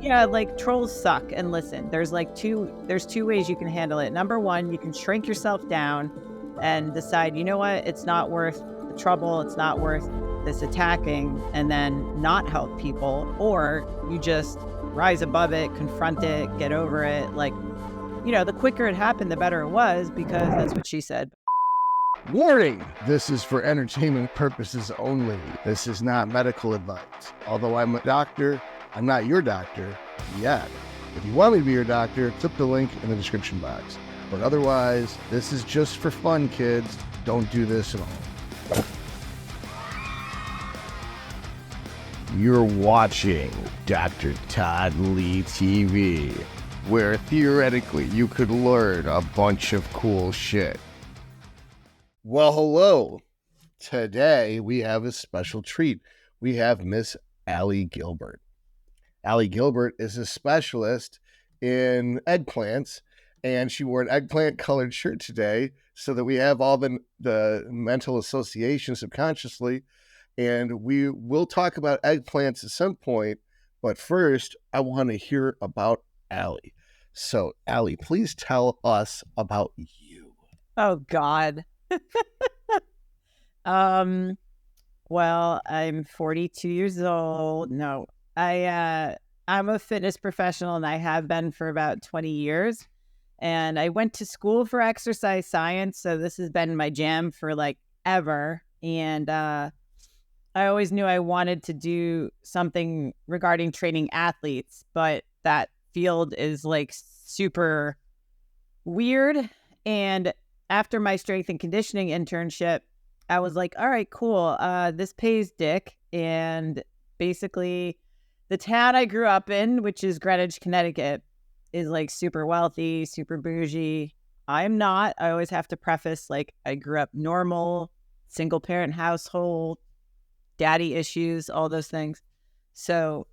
Yeah, like trolls suck. And listen, there's two ways you can handle it. Number one, you can shrink yourself down and decide, you know what, it's not worth the trouble, it's not worth this attacking, and then not help people. Or you just rise above it, confront it, get over it. Like, the quicker it happened, the better it was, because that's what she said. Warning! This is for entertainment purposes only. This is not medical advice. Although I'm a doctor, I'm not your doctor yet. If you want me to be your doctor, click the link in the description box. But otherwise, this is just for fun, kids. Don't do this at all. You're watching Dr. Todd Lee TV, where theoretically you could learn a bunch of cool shit. Well, hello. Today we have a special treat. We have Miss Ali Gilbert. Ali Gilbert is a specialist in eggplants, and she wore an eggplant colored shirt today so that we have all the mental association subconsciously. And we will talk about eggplants at some point, but first I want to hear about Ali. So Ali, please tell us about you. Oh God. Well, I'm 42 years old. No, I'm a fitness professional, and I have been for about 20 years. And I went to school for exercise science, so this has been my jam for like ever. And I always knew I wanted to do something regarding training athletes, but that field is like super weird. And after my strength and conditioning internship, I was like, all right, cool. This pays dick. And basically the town I grew up in, which is Greenwich, Connecticut, is like super wealthy, super bougie. I'm not. I always have to preface, like, I grew up normal, single parent household, daddy issues, all those things. So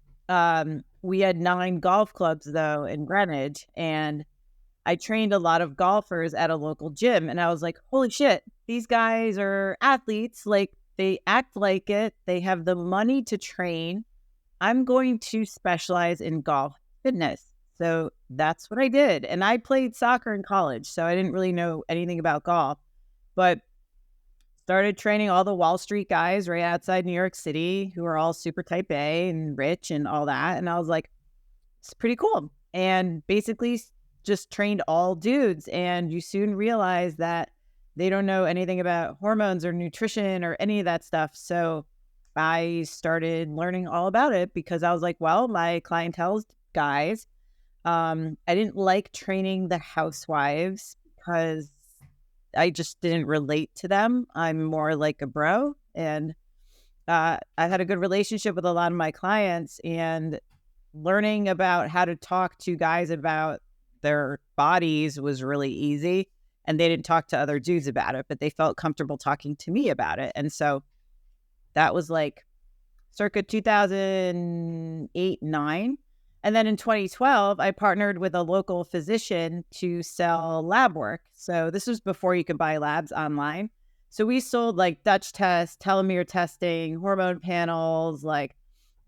we had 9 golf clubs though in Greenwich, and I trained a lot of golfers at a local gym, and I was like, holy shit, these guys are athletes. Like, they act like it. They have the money to train. I'm going to specialize in golf fitness. So that's what I did. And I played soccer in college, so I didn't really know anything about golf, but started training all the Wall Street guys right outside New York City who are all super type A and rich and all that. And I was like, it's pretty cool. And basically just trained all dudes. And you soon realize that they don't know anything about hormones or nutrition or any of that stuff. So I started learning all about it because I was like, well, my clientele's guys. I didn't like training the housewives because I just didn't relate to them. I'm more like a bro. And I had a good relationship with a lot of my clients, and learning about how to talk to guys about their bodies was really easy. And they didn't talk to other dudes about it, but they felt comfortable talking to me about it. And so that was like circa 2008-9. And then in 2012, I partnered with a local physician to sell lab work. So this was before you could buy labs online. So we sold like Dutch tests, telomere testing, hormone panels, like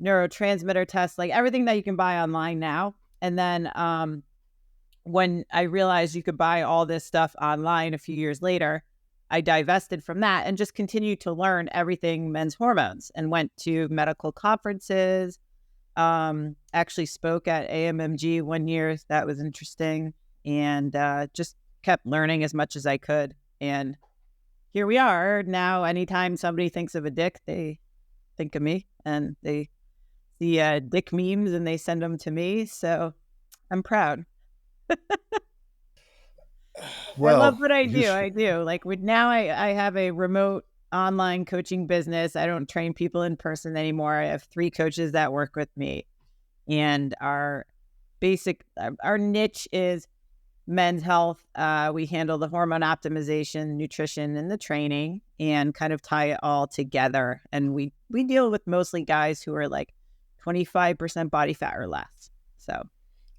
neurotransmitter tests, like everything that you can buy online now. And then when I realized you could buy all this stuff online a few years later, I divested from that and just continued to learn everything men's hormones and went to medical conferences. Actually spoke at AMMG one year. That was interesting. And just kept learning as much as I could. And here we are now. Anytime somebody thinks of a dick, they think of me, and they see dick memes and they send them to me. So I'm proud. Well, I love what I do. I do. Like now I have a remote online coaching business. I don't train people in person anymore. I have 3 coaches that work with me, and our niche is men's health. We handle the hormone optimization, nutrition, and the training, and kind of tie it all together. And we deal with mostly guys who are like 25% body fat or less. So,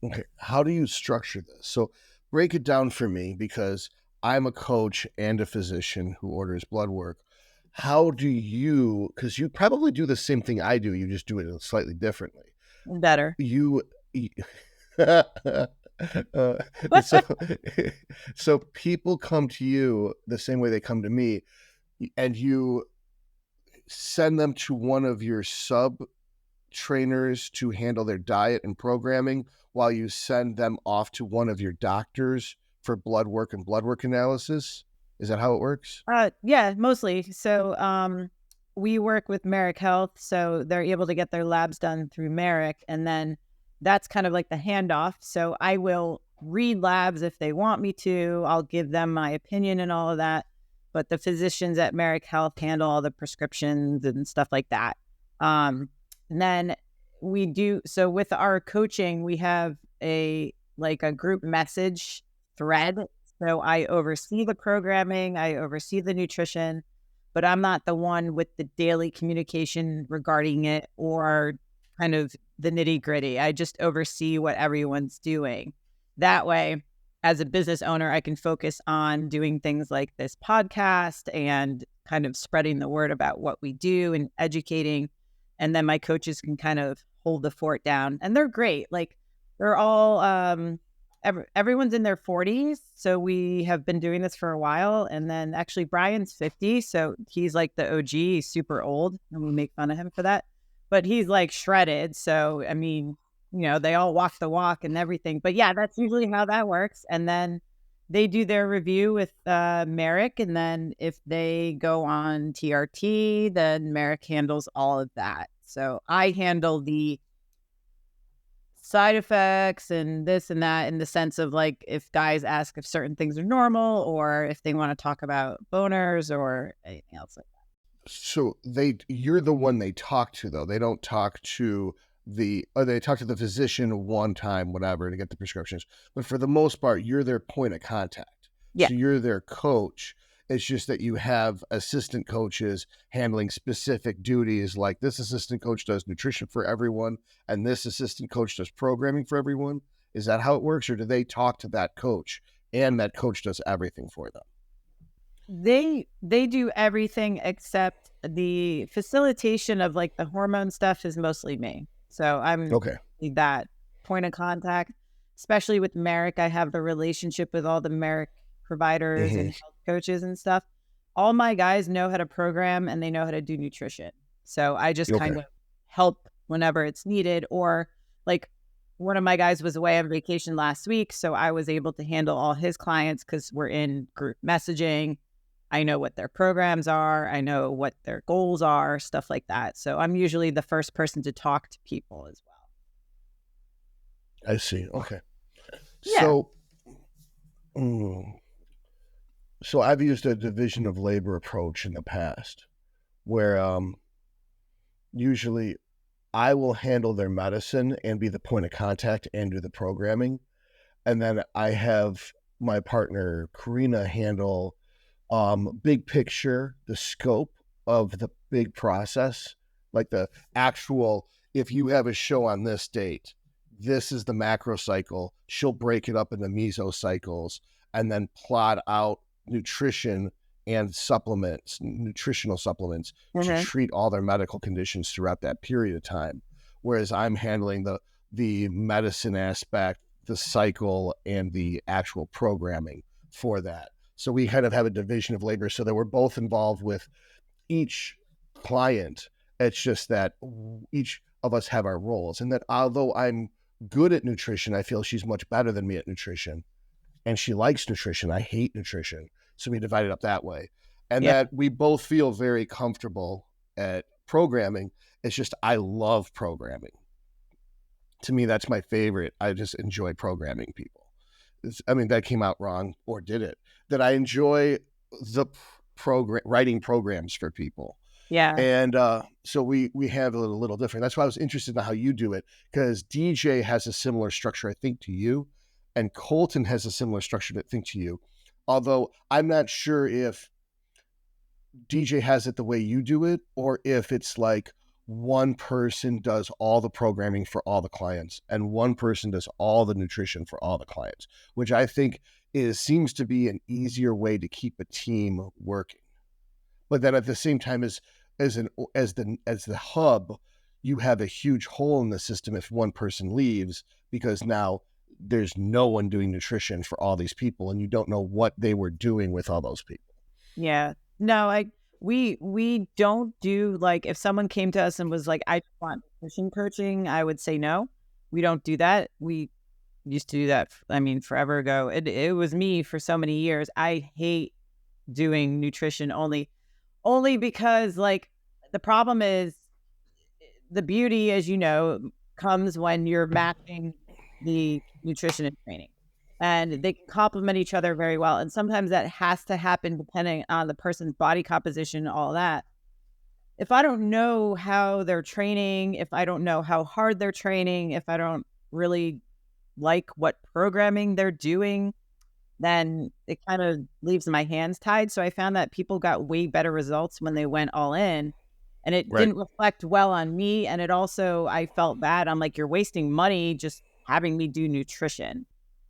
okay, how do you structure this? So break it down for me, because I'm a coach and a physician who orders blood work. How do you, because you probably do the same thing I do, you just do it slightly differently. better. You uh, so, so people come to you the same way they come to me, and you send them to one of your sub trainers to handle their diet and programming, while you send them off to one of your doctors for blood work and blood work analysis. Is that how it works? Yeah, mostly. So, we work with Merrick Health, so they're able to get their labs done through Merrick, and then that's kind of like the handoff. So I will read labs if they want me to. I'll give them my opinion and all of that. But the physicians at Merrick Health handle all the prescriptions and stuff like that. And then we do so with our coaching, we have a group message thread. So I oversee the programming, I oversee the nutrition, but I'm not the one with the daily communication regarding it or kind of the nitty gritty. I just oversee what everyone's doing. That way, as a business owner, I can focus on doing things like this podcast and kind of spreading the word about what we do and educating. And then my coaches can kind of hold the fort down. And they're great. Like they're all everyone's in their 40s. So we have been doing this for a while. And then actually Brian's 50. So he's like the OG, he's super old. And we make fun of him for that. But he's like shredded. So, I mean, they all walk the walk and everything. But yeah, that's usually how that works. And then they do their review with Merrick. And then if they go on TRT, then Merrick handles all of that. So I handle the side effects and this and that in the sense of like if guys ask if certain things are normal or if they want to talk about boners or anything else like that. So you're the one they talk to, though. They don't talk to they talk to the physician one time, whatever, to get the prescriptions. But for the most part, you're their point of contact. Yeah. So you're their coach. It's just that you have assistant coaches handling specific duties, like this assistant coach does nutrition for everyone, and this assistant coach does programming for everyone. Is that how it works? Or do they talk to that coach and that coach does everything for them? They do everything except the facilitation of like the hormone stuff is mostly me. So I'm Okay. that point of contact, especially with Merrick. I have the relationship with all the Merrick providers and health coaches and stuff. All my guys know how to program and they know how to do nutrition. So I just kind of help whenever it's needed. Or like one of my guys was away on vacation last week. So I was able to handle all his clients because we're in group messaging. I know what their programs are. I know what their goals are, stuff like that. So I'm usually the first person to talk to people as well. I see. Okay. Yeah. So I've used a division of labor approach in the past where usually I will handle their medicine and be the point of contact and do the programming. And then I have my partner, Karina, handle big picture, the scope of the big process, like the actual, if you have a show on this date, this is the macro cycle. She'll break it up into mesocycles and then plot out nutrition and supplements, nutritional supplements to treat all their medical conditions throughout that period of time. Whereas I'm handling the medicine aspect, the cycle, and the actual programming for that. So we kind of have a division of labor so that we're both involved with each client. It's just that each of us have our roles. And that although I'm good at nutrition, I feel she's much better than me at nutrition. And she likes nutrition. I hate nutrition. So we divide it up that way. And that we both feel very comfortable at programming. It's just I love programming. To me, that's my favorite. I just enjoy programming people. That came out wrong, or did it? That I enjoy the writing programs for people. Yeah. And so we have a little different. That's why I was interested in how you do it, because DJ has a similar structure, I think, to you, and Colton has a similar structure, I think, to you. Although I'm not sure if DJ has it the way you do it, or if it's like one person does all the programming for all the clients and one person does all the nutrition for all the clients, which I think seems to be an easier way to keep a team working. But then at the same time, as the hub, you have a huge hole in the system if one person leaves, because now there's no one doing nutrition for all these people, and you don't know what they were doing with all those people. Yeah. No, we don't do, like, if someone came to us and was like, I just want nutrition coaching, I would say no. We don't do that. We used to do that, I mean, forever ago. It was me for so many years. I hate doing nutrition only because, like, the problem is the beauty, as you know, comes when you're matching the nutrition and training, and they complement each other very well. And sometimes that has to happen depending on the person's body composition, all that. If I don't know how they're training, if I don't know how hard they're training, if I don't really like what programming they're doing, then it kind of leaves my hands tied. So I found that people got way better results when they went all in, and it Right. didn't reflect well on me. And it also, I felt bad. I'm like, you're wasting money just having me do nutrition.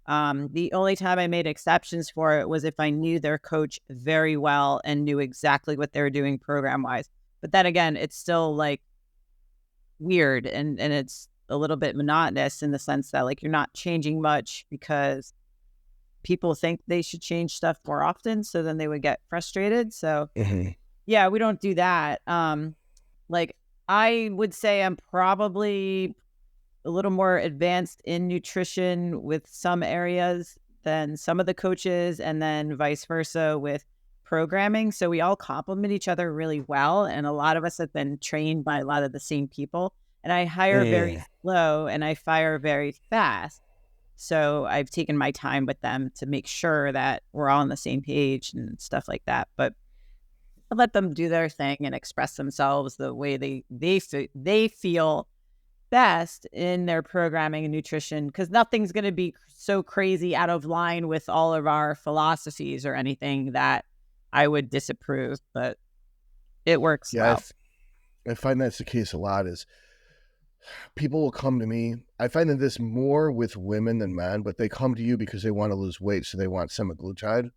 The only time I made exceptions for it was if I knew their coach very well and knew exactly what they were doing program wise. But then again, it's still like weird, and it's a little bit monotonous in the sense that, like, you're not changing much because people think they should change stuff more often. So then they would get frustrated. So yeah, we don't do that. Like, I would say I'm probably a little more advanced in nutrition with some areas than some of the coaches, and then vice versa with programming. So we all complement each other really well. And a lot of us have been trained by a lot of the same people. And I hire very slow and I fire very fast. So I've taken my time with them to make sure that we're all on the same page and stuff like that. But I let them do their thing and express themselves the way they feel best in their programming and nutrition, because nothing's going to be so crazy out of line with all of our philosophies or anything that I would disapprove, but it works well. I find that's the case a lot. Is people will come to me. I find that this more with women than men, but they come to you because they want to lose weight, so they want semaglutide,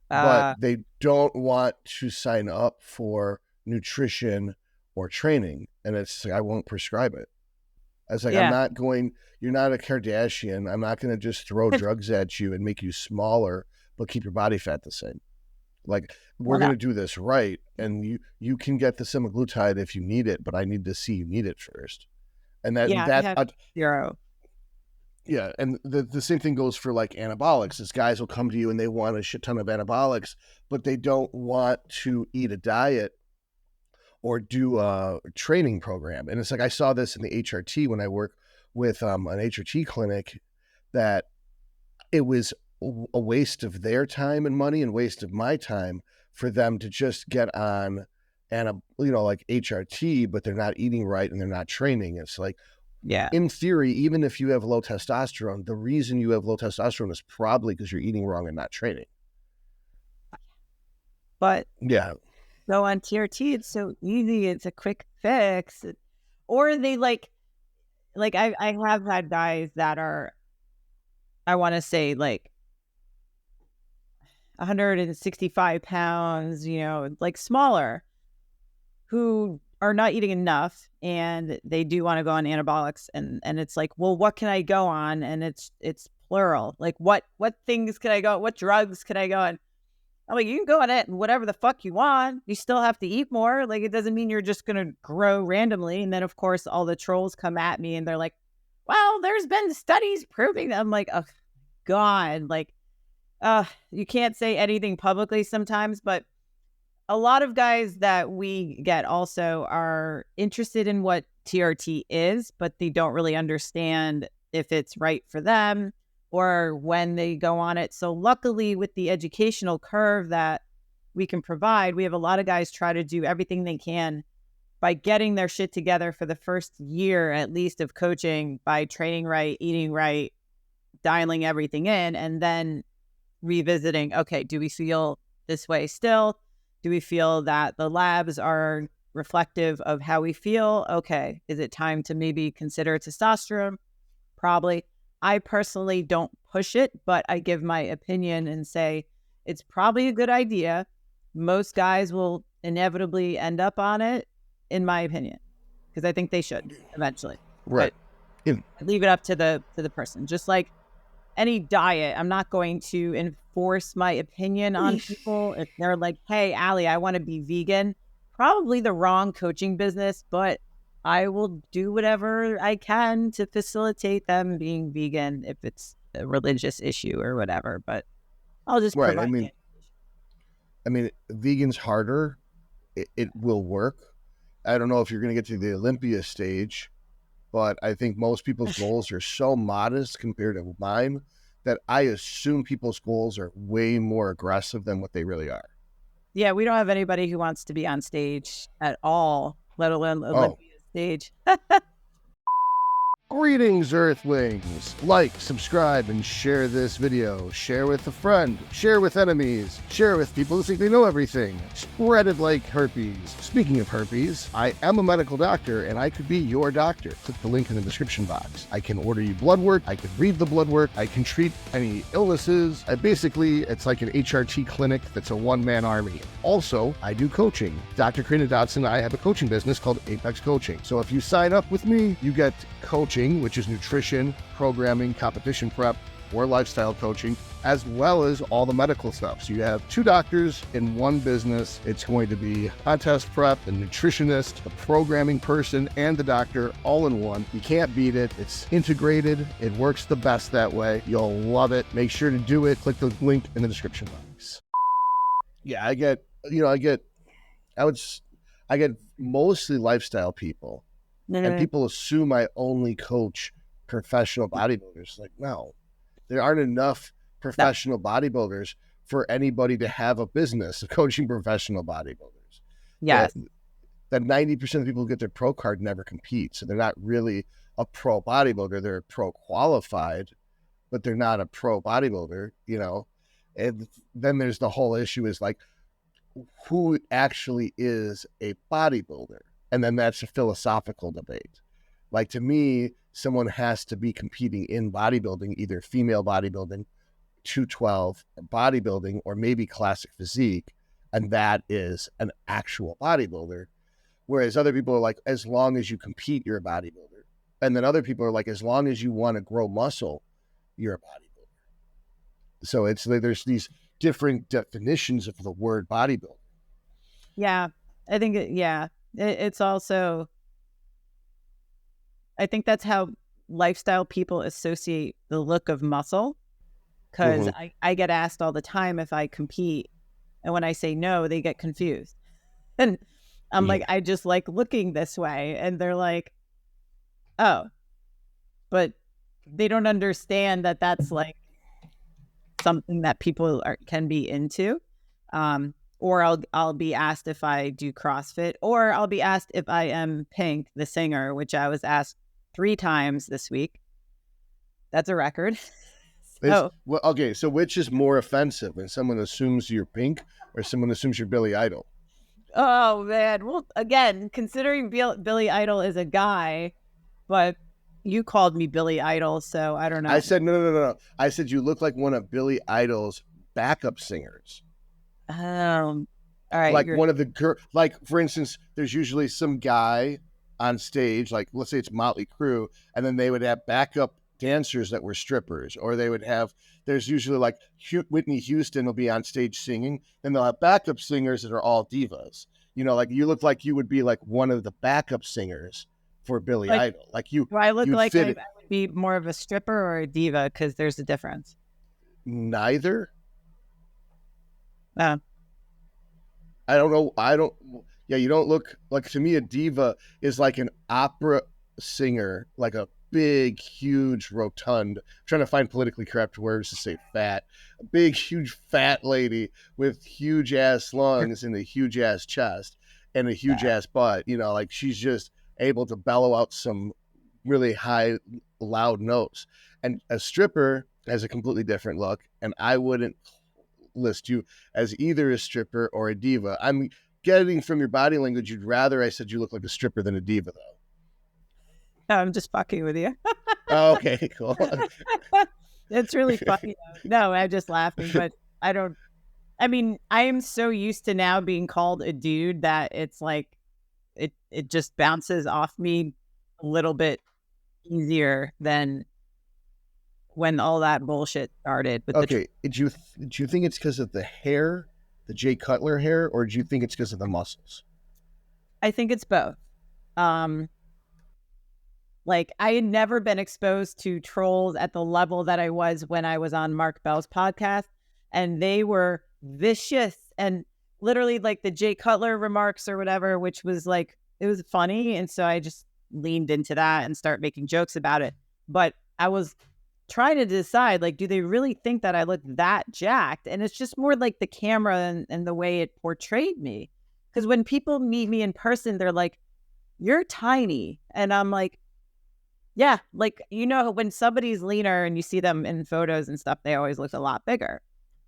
but they don't want to sign up for nutrition or training, and it's like, I won't prescribe it. I was like, I'm not going, you're not a Kardashian. I'm not going to just throw drugs at you and make you smaller, but keep your body fat the same. Like, we're going to do this right. And you can get the semaglutide if you need it, but I need to see you need it first. And zero. Yeah. And the same thing goes for like anabolics, is guys will come to you and they want a shit ton of anabolics, but they don't want to eat a diet or do a training program. And it's like, I saw this in the HRT when I work with an HRT clinic, that it was a waste of their time and money and waste of my time for them to just get on like HRT, but they're not eating right and they're not training. It's like, in theory, even if you have low testosterone, the reason you have low testosterone is probably because you're eating wrong and not training. But go on TRT, it's so easy. It's a quick fix. Or they like I have had guys that are, I want to say, like 165 pounds, like smaller, who are not eating enough, and they do want to go on anabolics, and it's like, well, what can I go on? And it's plural. Like, what things can I go? What drugs can I go on? I'm like, you can go on it and whatever the fuck you want. You still have to eat more. Like, it doesn't mean you're just going to grow randomly. And then, of course, all the trolls come at me and they're like, well, there's been studies proving that. I'm like, oh, God. Like, you can't say anything publicly sometimes. But a lot of guys that we get also are interested in what TRT is, but they don't really understand if it's right for them or when they go on it. So luckily, with the educational curve that we can provide, we have a lot of guys try to do everything they can by getting their shit together for the first year, at least, of coaching, by training right, eating right, dialing everything in, and then revisiting, okay, do we feel this way still? Do we feel that the labs are reflective of how we feel? Okay, is it time to maybe consider testosterone? Probably. I personally don't push it, but I give my opinion and say it's probably a good idea. Most guys will inevitably end up on it, in my opinion, because I think they should eventually. Right. leave it up to the person. Just like any diet, I'm not going to enforce my opinion on people. If they're like, hey, Ali, I want to be vegan, probably the wrong coaching business, but I will do whatever I can to facilitate them being vegan if it's a religious issue or whatever. But I'll just Right. provide I mean, vegan's harder. It will work. I don't know if you're going to get to the Olympia stage, but I think most people's goals are so modest compared to mine that I assume people's goals are way more aggressive than what they really are. Yeah, we don't have anybody who wants to be on stage at all, let alone Olympia stage. Greetings, Earthlings! Like, subscribe, and share this video. Share with a friend. Share with enemies. Share with people who think they know everything. Spread it like herpes. Speaking of herpes, I am a medical doctor, and I could be your doctor. Click the link in the description box. I can order you blood work. I can read the blood work. I can treat any illnesses. Basically, it's like an HRT clinic that's a one-man army. Also, I do coaching. Dr. Karina, Dotson and I have a coaching business called Apex Coaching. So if you sign up with me, you get coaching, which is nutrition, programming, competition prep, or lifestyle coaching, as well as all the medical stuff. So you have two doctors in one business. It's going to be contest prep, the nutritionist, the programming person, and the doctor all in one. You can't beat it. It's integrated. It works the best that way. You'll love it. Make sure to do it. Click the link in the description box. Yeah, I get mostly lifestyle people. And people assume I only coach professional bodybuilders. Like, no, there aren't enough professional bodybuilders for anybody to have a business of coaching professional bodybuilders. Yes. That 90% of people who get their pro card never compete. So they're not really a pro bodybuilder. They're pro qualified, but they're not a pro bodybuilder, you know? And then there's the whole issue is like, who actually is a bodybuilder? And then that's a philosophical debate. Like, to me, someone has to be competing in bodybuilding, either female bodybuilding, 212, bodybuilding, or maybe classic physique. And that is an actual bodybuilder. Whereas other people are like, as long as you compete, you're a bodybuilder. And then other people are like, as long as you want to grow muscle, you're a bodybuilder. So it's like there's these different definitions of the word bodybuilder. Yeah, I think it's also, I think that's how lifestyle people associate the look of muscle, because I get asked all the time if I compete, and when I say no, they get confused. And I'm like, I just like looking this way. And they're like, oh, but they don't understand that that's like something that people can be into. Or I'll be asked if I do CrossFit, or I'll be asked if I am Pink, the singer, which I was asked 3 times this week. That's a record. So which is more offensive, when someone assumes you're Pink or someone assumes you're Billy Idol? Oh, man. Well, again, considering Billy Idol is a guy, but you called me Billy Idol, so I don't know. I said, no. I said you look like one of Billy Idol's backup singers. All right. Like one of the, like, for instance, there's usually some guy on stage, like let's say it's Motley Crue, and then they would have backup dancers that were strippers, or they would have, there's usually like Whitney Houston will be on stage singing, and they'll have backup singers that are all divas. You know, like you look like you would be like one of the backup singers for Billy Idol. Like you. Do I look like I would be more of a stripper or a diva? Because there's a difference. Neither. I don't know. You don't look like, to me, a diva is like an opera singer, like a big, huge, rotund, I'm trying to find politically correct words to say fat, a big, huge, fat lady with huge ass lungs and a huge ass chest and a huge ass butt. You know, like she's just able to bellow out some really high, loud notes. And a stripper has a completely different look, and I wouldn't list you as either a stripper or a diva. I'm getting from your body language, you'd rather I said you look like a stripper than a diva, though. No, I'm just fucking with you. Oh, okay, cool. It's really funny, though. No, I'm just laughing, but I mean, I am so used to now being called a dude that it's like, it just bounces off me a little bit easier than when all that bullshit started with Okay, do you think it's because of the hair, the Jay Cutler hair, or do you think it's because of the muscles? I think it's both. Um, like I had never been exposed to trolls at the level that I was when I was on Mark Bell's podcast, and they were vicious and literally like the Jay Cutler remarks or whatever, which was like it was funny, and so I just leaned into that and start making jokes about it. But I was trying to decide, like, do they really think that I look that jacked? And it's just more like the camera and the way it portrayed me. Because when people meet me in person, they're like, "You're tiny," and I'm like, yeah, like, when somebody's leaner and you see them in photos and stuff, they always look a lot bigger.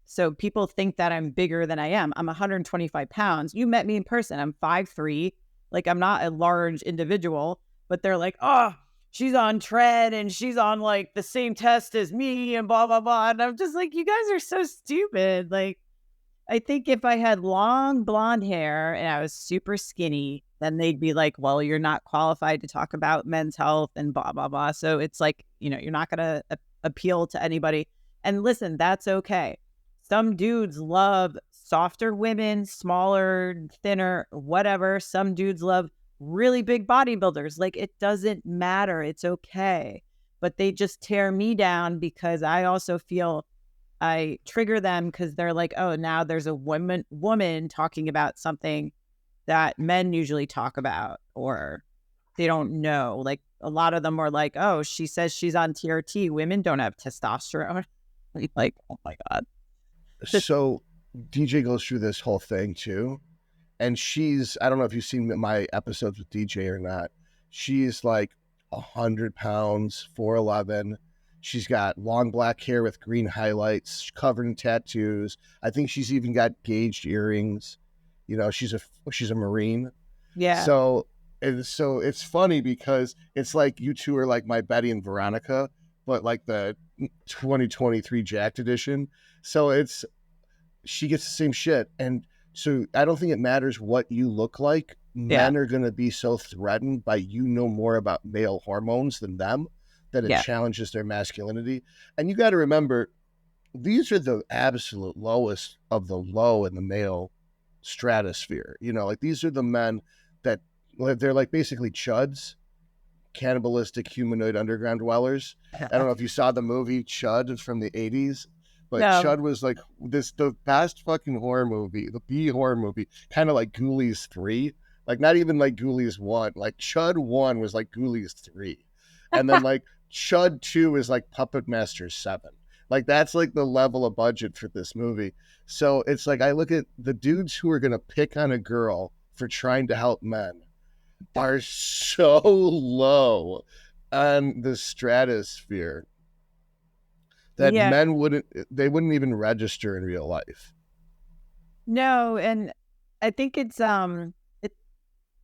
So people think that I'm bigger than I am. I'm 125 pounds. You met me in person. I'm 5'3". Like, I'm not a large individual, but they're like, oh, she's on tread and she's on like the same test as me and blah, blah, blah. And I'm just like, you guys are so stupid. Like, I think if I had long blonde hair and I was super skinny, then they'd be like, well, you're not qualified to talk about men's health and blah, blah, blah. So it's like, you're not going to appeal to anybody. And listen, that's okay. Some dudes love softer women, smaller, thinner, whatever. Some dudes love really big bodybuilders. Like, it doesn't matter. It's okay. But they just tear me down because I also feel I trigger them because they're like, oh, now there's a woman talking about something that men usually talk about, or they don't know. Like, a lot of them are like, oh, she says she's on TRT. Women don't have testosterone. Like, oh my God. So DJ goes through this whole thing too. And I don't know if you've seen my episodes with DJ or not. She's like 100 pounds, 4'11". She's got long black hair with green highlights, covered in tattoos. I think she's even got gauged earrings. She's a Marine. Yeah. So it's funny because it's like you two are like my Betty and Veronica, but like the 2023 Jacked edition. So she gets the same shit. And so I don't think it matters what you look like. Men are going to be so threatened by more about male hormones than them that it challenges their masculinity. And you got to remember, these are the absolute lowest of the low in the male stratosphere. Like these are the men that they're like basically chuds, cannibalistic humanoid underground dwellers. I don't know if you saw the movie Chud from the 80s. But no. Chud was like the best fucking horror movie, the B horror movie, kind of like Ghoulies 3. Like not even like Ghoulies 1. Like Chud 1 was like Ghoulies 3. And then like Chud 2 is like Puppet Master 7. Like that's like the level of budget for this movie. So it's like I look at the dudes who are going to pick on a girl for trying to help men are so low on the stratosphere that men wouldn't even register in real life. No, and I think it's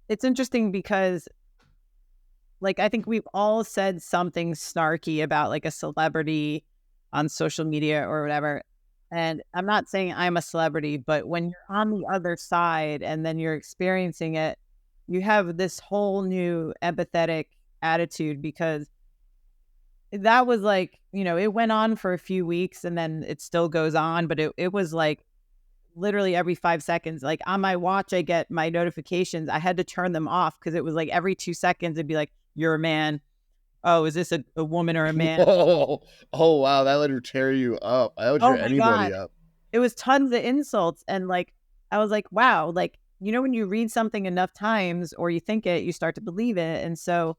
interesting because like I think we've all said something snarky about like a celebrity on social media or whatever. And I'm not saying I'm a celebrity, but when you're on the other side and then you're experiencing it, you have this whole new empathetic attitude because that was like, it went on for a few weeks and then it still goes on, but it was like literally every 5 seconds. Like on my watch, I get my notifications. I had to turn them off because it was like every 2 seconds it'd be like, you're a man. Oh, is this a woman or a man? Oh wow, that would tear you up. I would tear anybody up. It was tons of insults. And like, I was like, wow, like, when you read something enough times or you think it, you start to believe it. And so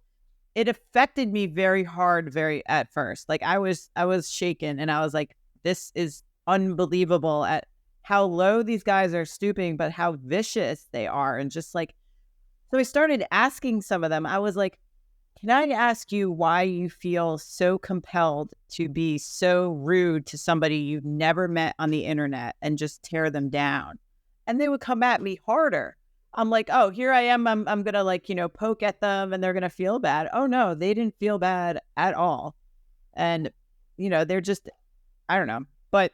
it affected me very hard, at first. Like I was shaken and I was like, this is unbelievable at how low these guys are stooping, but how vicious they are. And just like, so I started asking some of them, I was like, can I ask you why you feel so compelled to be so rude to somebody you've never met on the internet and just tear them down? And they would come at me harder. I'm like, oh, here I am. I'm going to like, poke at them and they're going to feel bad. Oh no, they didn't feel bad at all. And, they're just, I don't know. But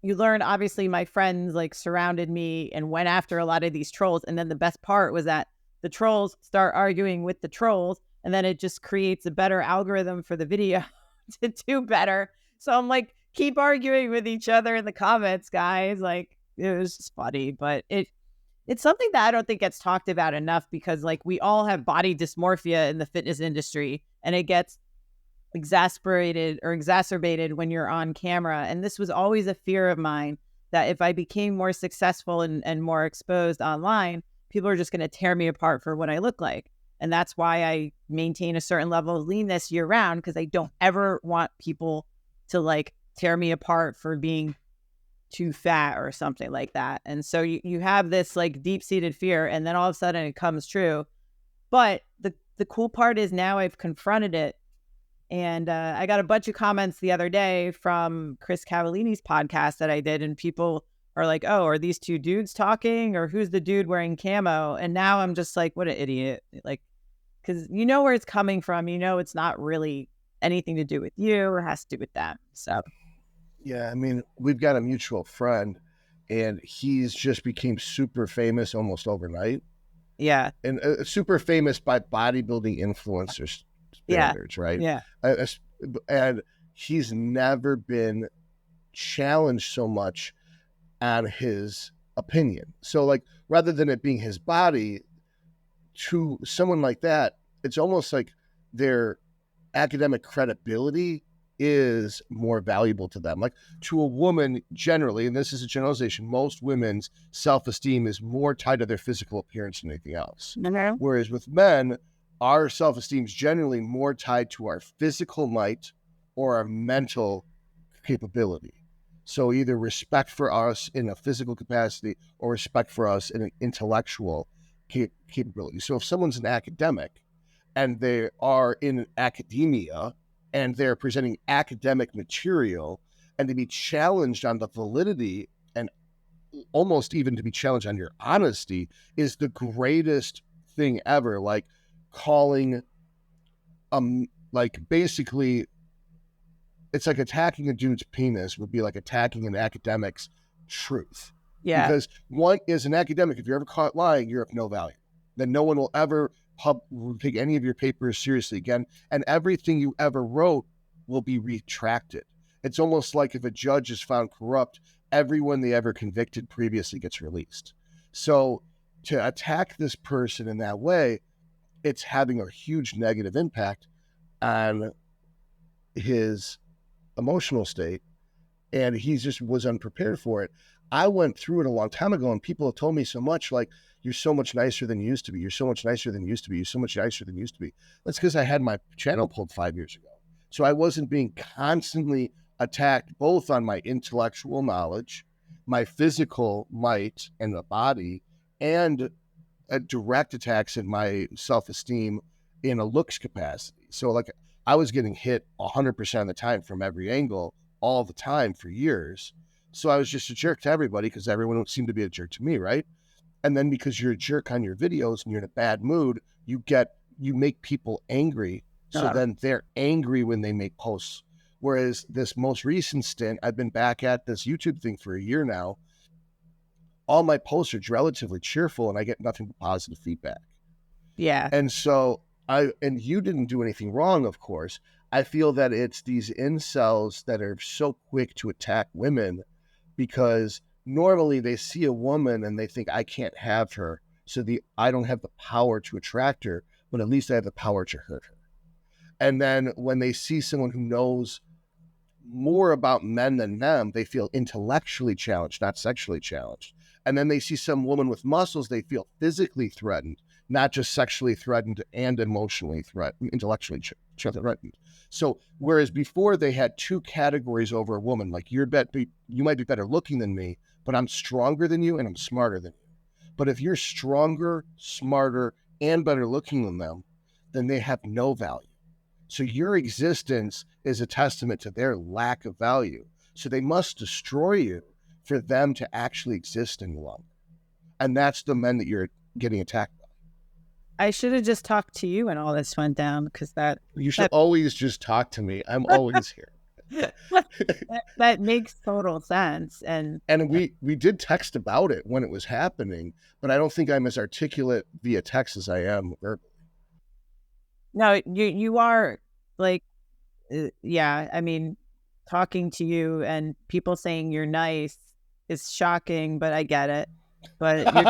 you learn, obviously my friends like surrounded me and went after a lot of these trolls. And then the best part was that the trolls start arguing with the trolls and then it just creates a better algorithm for the video to do better. So I'm like, keep arguing with each other in the comments, guys. Like, it was just funny, but it's something that I don't think gets talked about enough, because like we all have body dysmorphia in the fitness industry, and it gets exacerbated when you're on camera. And this was always a fear of mine, that if I became more successful and more exposed online, people are just going to tear me apart for what I look like. And that's why I maintain a certain level of leanness year round, because I don't ever want people to like tear me apart for being too fat or something like that. And so you have this like deep-seated fear, and then all of a sudden it comes true. But the cool part is now I've confronted it. And I got a bunch of comments the other day from Chris Cavallini's podcast that I did, and people are like, oh, are these two dudes talking, or who's the dude wearing camo? And now I'm just like, what an idiot. Like, because you know where it's coming from. You know, it's not really anything to do with you. It has to do with them. So, yeah, I mean, we've got a mutual friend, and he's just became super famous almost overnight. Yeah. And super famous by bodybuilding influencers standards, right? Yeah. And he's never been challenged so much on his opinion. So like, rather than it being his body, to someone like that, it's almost like their academic credibility is more valuable to them. Like to a woman generally, and this is a generalization, most women's self-esteem is more tied to their physical appearance than anything else. Mm-hmm. Whereas with men, our self-esteem is generally more tied to our physical might or our mental capability. So either respect for us in a physical capacity or respect for us in an intellectual capability. So if someone's an academic and they are in academia and they're presenting academic material, and to be challenged on the validity and almost even to be challenged on your honesty is the greatest thing ever. Like calling, like basically, it's like attacking a dude's penis would be like attacking an academic's truth. Yeah. Because one is an academic, if you're ever caught lying, you're of no value. Then no one will ever take any of your papers seriously again, and everything you ever wrote will be retracted. It's almost like if a judge is found corrupt, everyone they ever convicted previously gets released. So to attack this person in that way, it's having a huge negative impact on his emotional state, and he just was unprepared for it. I went through it a long time ago, and people have told me so much, like, you're so much nicer than you used to be. You're so much nicer than you used to be. You're so much nicer than you used to be. That's because I had my channel pulled 5 years ago. So I wasn't being constantly attacked both on my intellectual knowledge, my physical might and the body, and direct attacks in my self-esteem in a looks capacity. So like I was getting hit 100% of the time from every angle all the time for years. So I was just a jerk to everybody because everyone seemed to be a jerk to me, right? And then because you're a jerk on your videos and you're in a bad mood, you make people angry. So then they're angry when they make posts. Whereas this most recent stint, I've been back at this YouTube thing for a year now. All my posts are relatively cheerful and I get nothing but positive feedback. Yeah. And so and you didn't do anything wrong, of course. I feel that it's these incels that are so quick to attack women because normally they see a woman and they think I can't have her. So I don't have the power to attract her, but at least I have the power to hurt her. And then when they see someone who knows more about men than them, they feel intellectually challenged, not sexually challenged. And then they see some woman with muscles, they feel physically threatened, not just sexually threatened and emotionally threatened, intellectually threatened. So whereas before they had two categories over a woman, like you might be better looking than me, but I'm stronger than you and I'm smarter than you. But if you're stronger, smarter, and better looking than them, then they have no value. So your existence is a testament to their lack of value. So they must destroy you for them to actually exist any longer. And that's the men that you're getting attacked by. I should have just talked to you when all this went down, because you should always just talk to me. I'm always here. that makes total sense. And we did text about it when it was happening, but I don't think I'm as articulate via text as I am verbally. No, you are like, yeah. I mean, talking to you and people saying you're nice is shocking, but I get it. But you're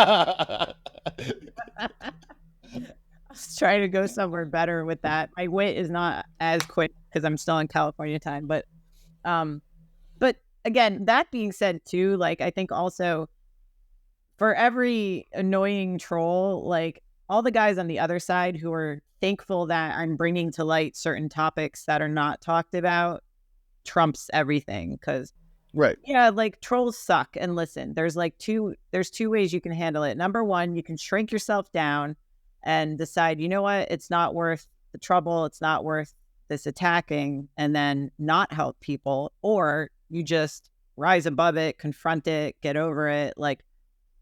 I was trying to go somewhere better with that. My wit is not as quick because I'm still in California time. Um, but again, that being said, too, like I think also for every annoying troll, like all the guys on the other side who are thankful that I'm bringing to light certain topics that are not talked about trumps everything. Because Right. yeah, like trolls suck. And listen, there's two ways you can handle it. Number one, you can shrink yourself down and decide, you know what, it's not worth the trouble, it's not worth this attacking, and then not help people. Or you just rise above it, confront it, get over it. Like,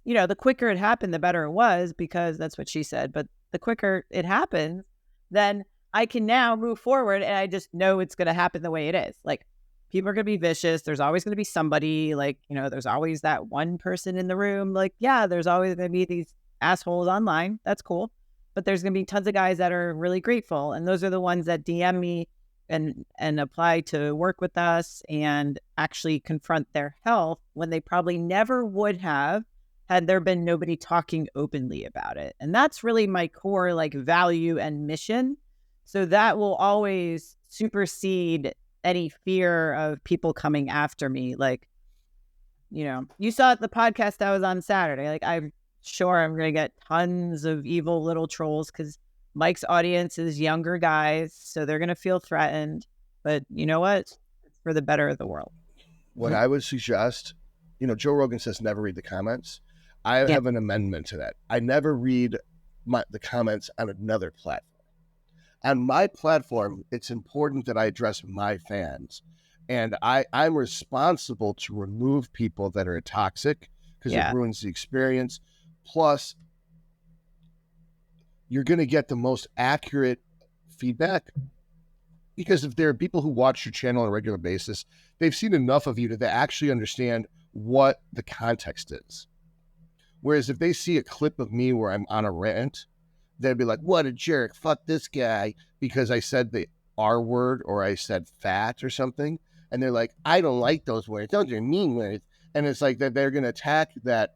you know, the quicker it happened, the better it was, because that's what she said. But the quicker it happens, then I can now move forward and I just know it's going to happen the way it is. Like, people are going to be vicious. There's always going to be somebody, like, you know, there's always that one person in the room. Like, yeah, there's always going to be these assholes online. That's cool. But there's going to be tons of guys that are really grateful. And those are the ones that DM me and apply to work with us and actually confront their health when they probably never would have had there been nobody talking openly about it. And that's really my core like value and mission. So that will always supersede any fear of people coming after me. Like, you know, you saw the podcast I was on Saturday. Like, I'm sure I'm going to get tons of evil little trolls because Mike's audience is younger guys. So they're going to feel threatened. But you know what? It's for the better of the world. What I would suggest, you know, Joe Rogan says never read the comments. I have an amendment to that. I never read the comments on another platform. On my platform, it's important that I address my fans. And I'm responsible to remove people that are toxic because it ruins the experience. Plus, you're going to get the most accurate feedback because if there are people who watch your channel on a regular basis, they've seen enough of you that they actually understand what the context is. Whereas if they see a clip of me where I'm on a rant, they'd be like, what a jerk, fuck this guy, because I said the R word or I said fat or something. And they're like, I don't like those words. Those are mean words. And it's like that they're going to attack that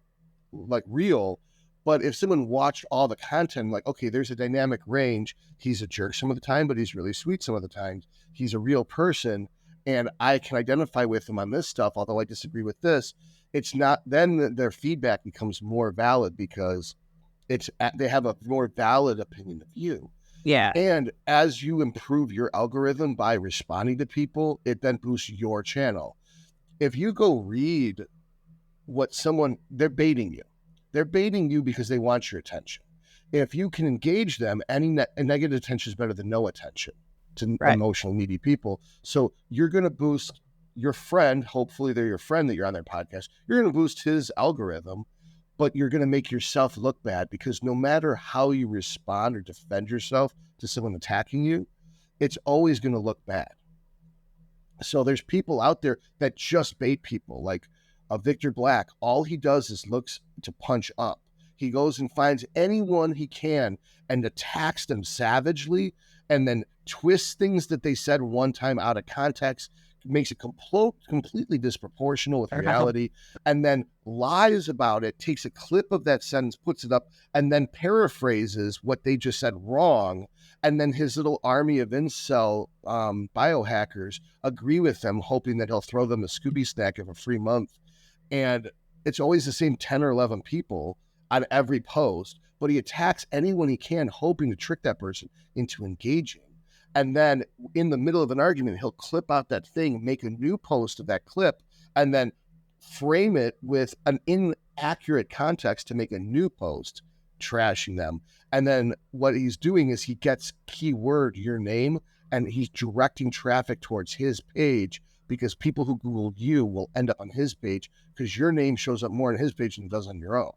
like real. But if someone watched all the content, like, okay, there's a dynamic range. He's a jerk some of the time, but he's really sweet some of the times. He's a real person. And I can identify with him on this stuff, although I disagree with this. It's not, then their feedback becomes more valid because they have a more valid opinion of you. Yeah. And as you improve your algorithm by responding to people, it then boosts your channel. If you go read what they're baiting you. They're baiting you because they want your attention. If you can engage them, any negative attention is better than no attention to emotional needy people. So you're going to boost your friend. Hopefully they're your friend that you're on their podcast. You're going to boost his algorithm, but you're going to make yourself look bad because no matter how you respond or defend yourself to someone attacking you, it's always going to look bad. So there's people out there that just bait people like Victor Black. All he does is looks to punch up. He goes and finds anyone he can and attacks them savagely and then twists things that they said one time out of context, makes it completely disproportional with reality, and then lies about it, takes a clip of that sentence, puts it up, and then paraphrases what they just said wrong. And then his little army of incel biohackers agree with them, hoping that he'll throw them a Scooby snack of a free month. And it's always the same 10 or 11 people on every post, but he attacks anyone he can, hoping to trick that person into engaging. And then in the middle of an argument, he'll clip out that thing, make a new post of that clip, and then frame it with an inaccurate context to make a new post trashing them. And then what he's doing is he gets keyword your name and he's directing traffic towards his page because people who Googled you will end up on his page because your name shows up more on his page than it does on your own.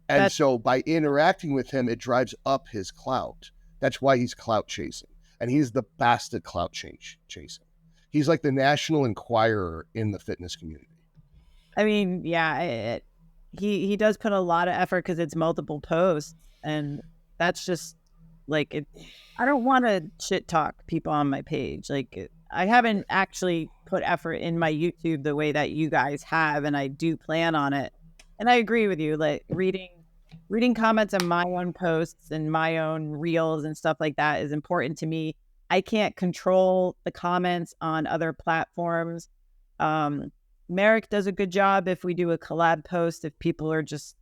And so by interacting with him, it drives up his clout. That's why he's clout chasing. And he's the best at clout chasing. He's like the National Enquirer in the fitness community. I mean, yeah, he does put a lot of effort because it's multiple posts. And that's just Like I don't want to shit talk people on my page. Like I haven't actually put effort in my YouTube the way that you guys have, and I do plan on it. And I agree with you. Like reading comments on my own posts and my own reels and stuff like that is important to me. I can't control the comments on other platforms. Merrick does a good job if we do a collab post, if people are just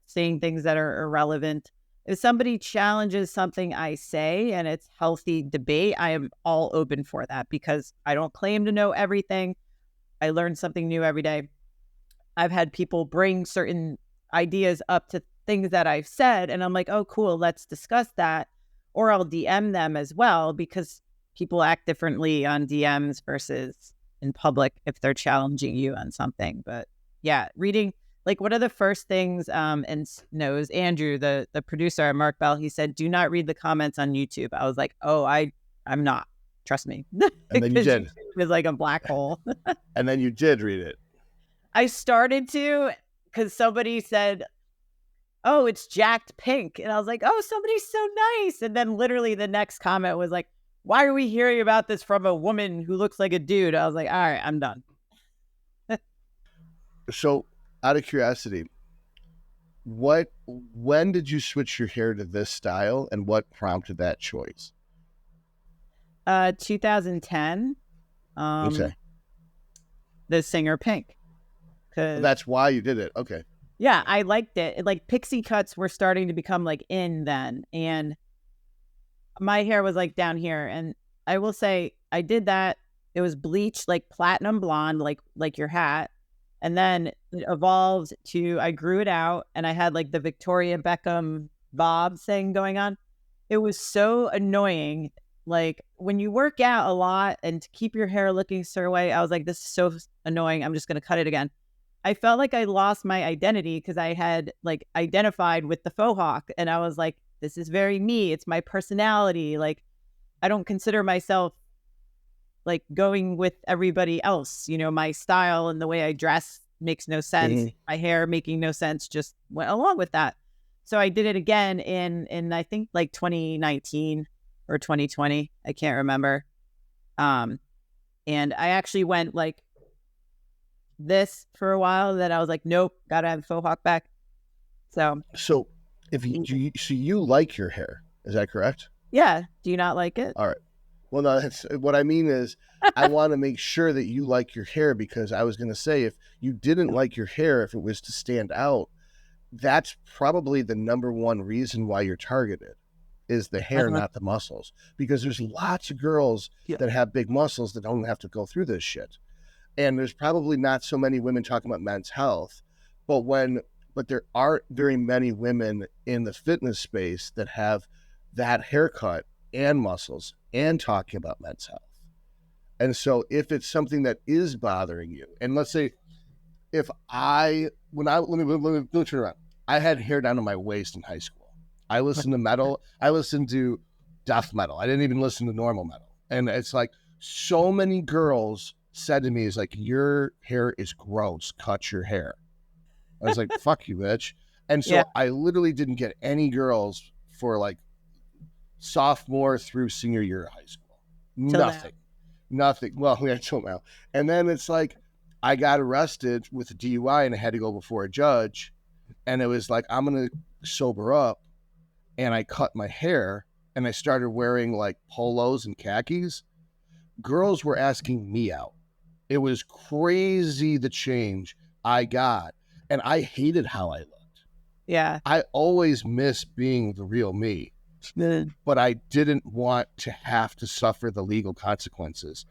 saying things that are irrelevant. If somebody challenges something I say and it's healthy debate, I am all open for that because I don't claim to know everything. I learn something new every day. I've had people bring certain ideas up to things that I've said, and I'm like, oh, cool, let's discuss that. Or I'll DM them as well because people act differently on DMs versus in public if they're challenging you on something. But yeah, reading, like one of the first things, and knows Andrew, the producer at Mark Bell, he said, do not read the comments on YouTube. I was like, oh, I'm not. Trust me. And then you did. YouTube is like a black hole. And then you did read it. I started to because somebody said, oh, it's jacked pink. And I was like, oh, somebody's so nice. And then literally the next comment was like, why are we hearing about this from a woman who looks like a dude? I was like, all right, I'm done. So out of curiosity, when did you switch your hair to this style and what prompted that choice? 2010. Okay. The singer Pink. That's why you did it. Okay. Yeah, I liked it. Like pixie cuts were starting to become like in then. And my hair was like down here. And I will say I did that. It was bleached like platinum blonde, like your hat. And then it evolved to, I grew it out and I had like the Victoria Beckham bob thing going on. It was so annoying. Like when you work out a lot and to keep your hair looking a certain way, I was like, this is so annoying. I'm just going to cut it again. I felt like I lost my identity because I had like identified with the faux hawk. And I was like, this is very me. It's my personality. Like, I don't consider myself like going with everybody else. You know, my style and the way I dress makes no sense. Mm-hmm. My hair making no sense just went along with that. So I did it again in I think like 2019 or 2020. I can't remember. And I actually went like this for a while. Then I was like, nope, gotta have faux hawk back. So if you like your hair, is that correct? Yeah. Do you not like it? All right. Well, no, that's what I mean is I want to make sure that you like your hair because I was going to say if you didn't like your hair, if it was to stand out, that's probably the number one reason why you're targeted is the hair, not the muscles. Because there's lots of girls that have big muscles that don't have to go through this shit. And there's probably not so many women talking about men's health, but there aren't very many women in the fitness space that have that haircut and muscles and talking about men's health. And so if it's something that is bothering you, and let's say let me turn around. I had hair down to my waist in high school. I listened to metal. I listened to death metal. I didn't even listen to normal metal. And it's like so many girls said to me, "Is like your hair is gross. Cut your hair." I was like, "Fuck you, bitch." And so I literally didn't get any girls for like sophomore through senior year of high school. Nothing. Well, until now. And then it's like I got arrested with a DUI and I had to go before a judge. And it was like, I'm going to sober up. And I cut my hair and I started wearing like polos and khakis. Girls were asking me out. It was crazy the change I got. And I hated how I looked. Yeah. I always miss being the real me. But I didn't want to have to suffer the legal consequences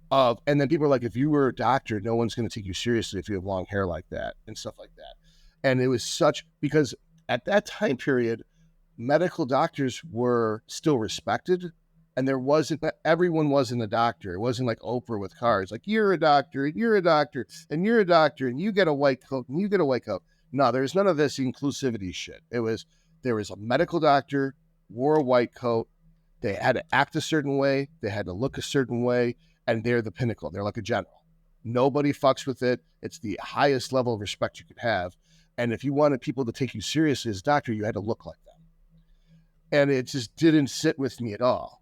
of, and then people are like, if you were a doctor, no one's going to take you seriously if you have long hair like that and stuff like that. And it was because at that time period, medical doctors were still respected and everyone wasn't a doctor. It wasn't like Oprah with cars. Like you're a doctor and you're a doctor and you're a doctor and you get a white coat and you get a white coat. No, there's none of this inclusivity shit. There was a medical doctor, wore a white coat. They had to act a certain way. They had to look a certain way. And they're the pinnacle. They're like a general. Nobody fucks with it. It's the highest level of respect you could have. And if you wanted people to take you seriously as a doctor, you had to look like them. and it just didn't sit with me at all.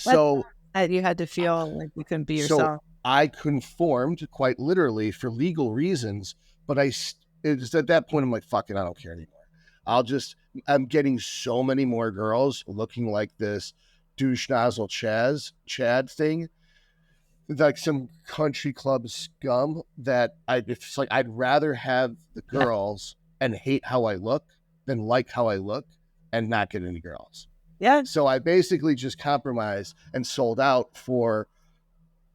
What So, you had to feel like you couldn't be so yourself. I conformed quite literally for legal reasons, but it's at that point I'm like, fuck it, I don't care anymore. I'm getting so many more girls looking like this douche nozzle Chad thing, like some country club scum that it's like I'd rather have the Yeah. girls and hate how I look than like how I look and not get any girls. Yeah. So I basically just compromised and sold out for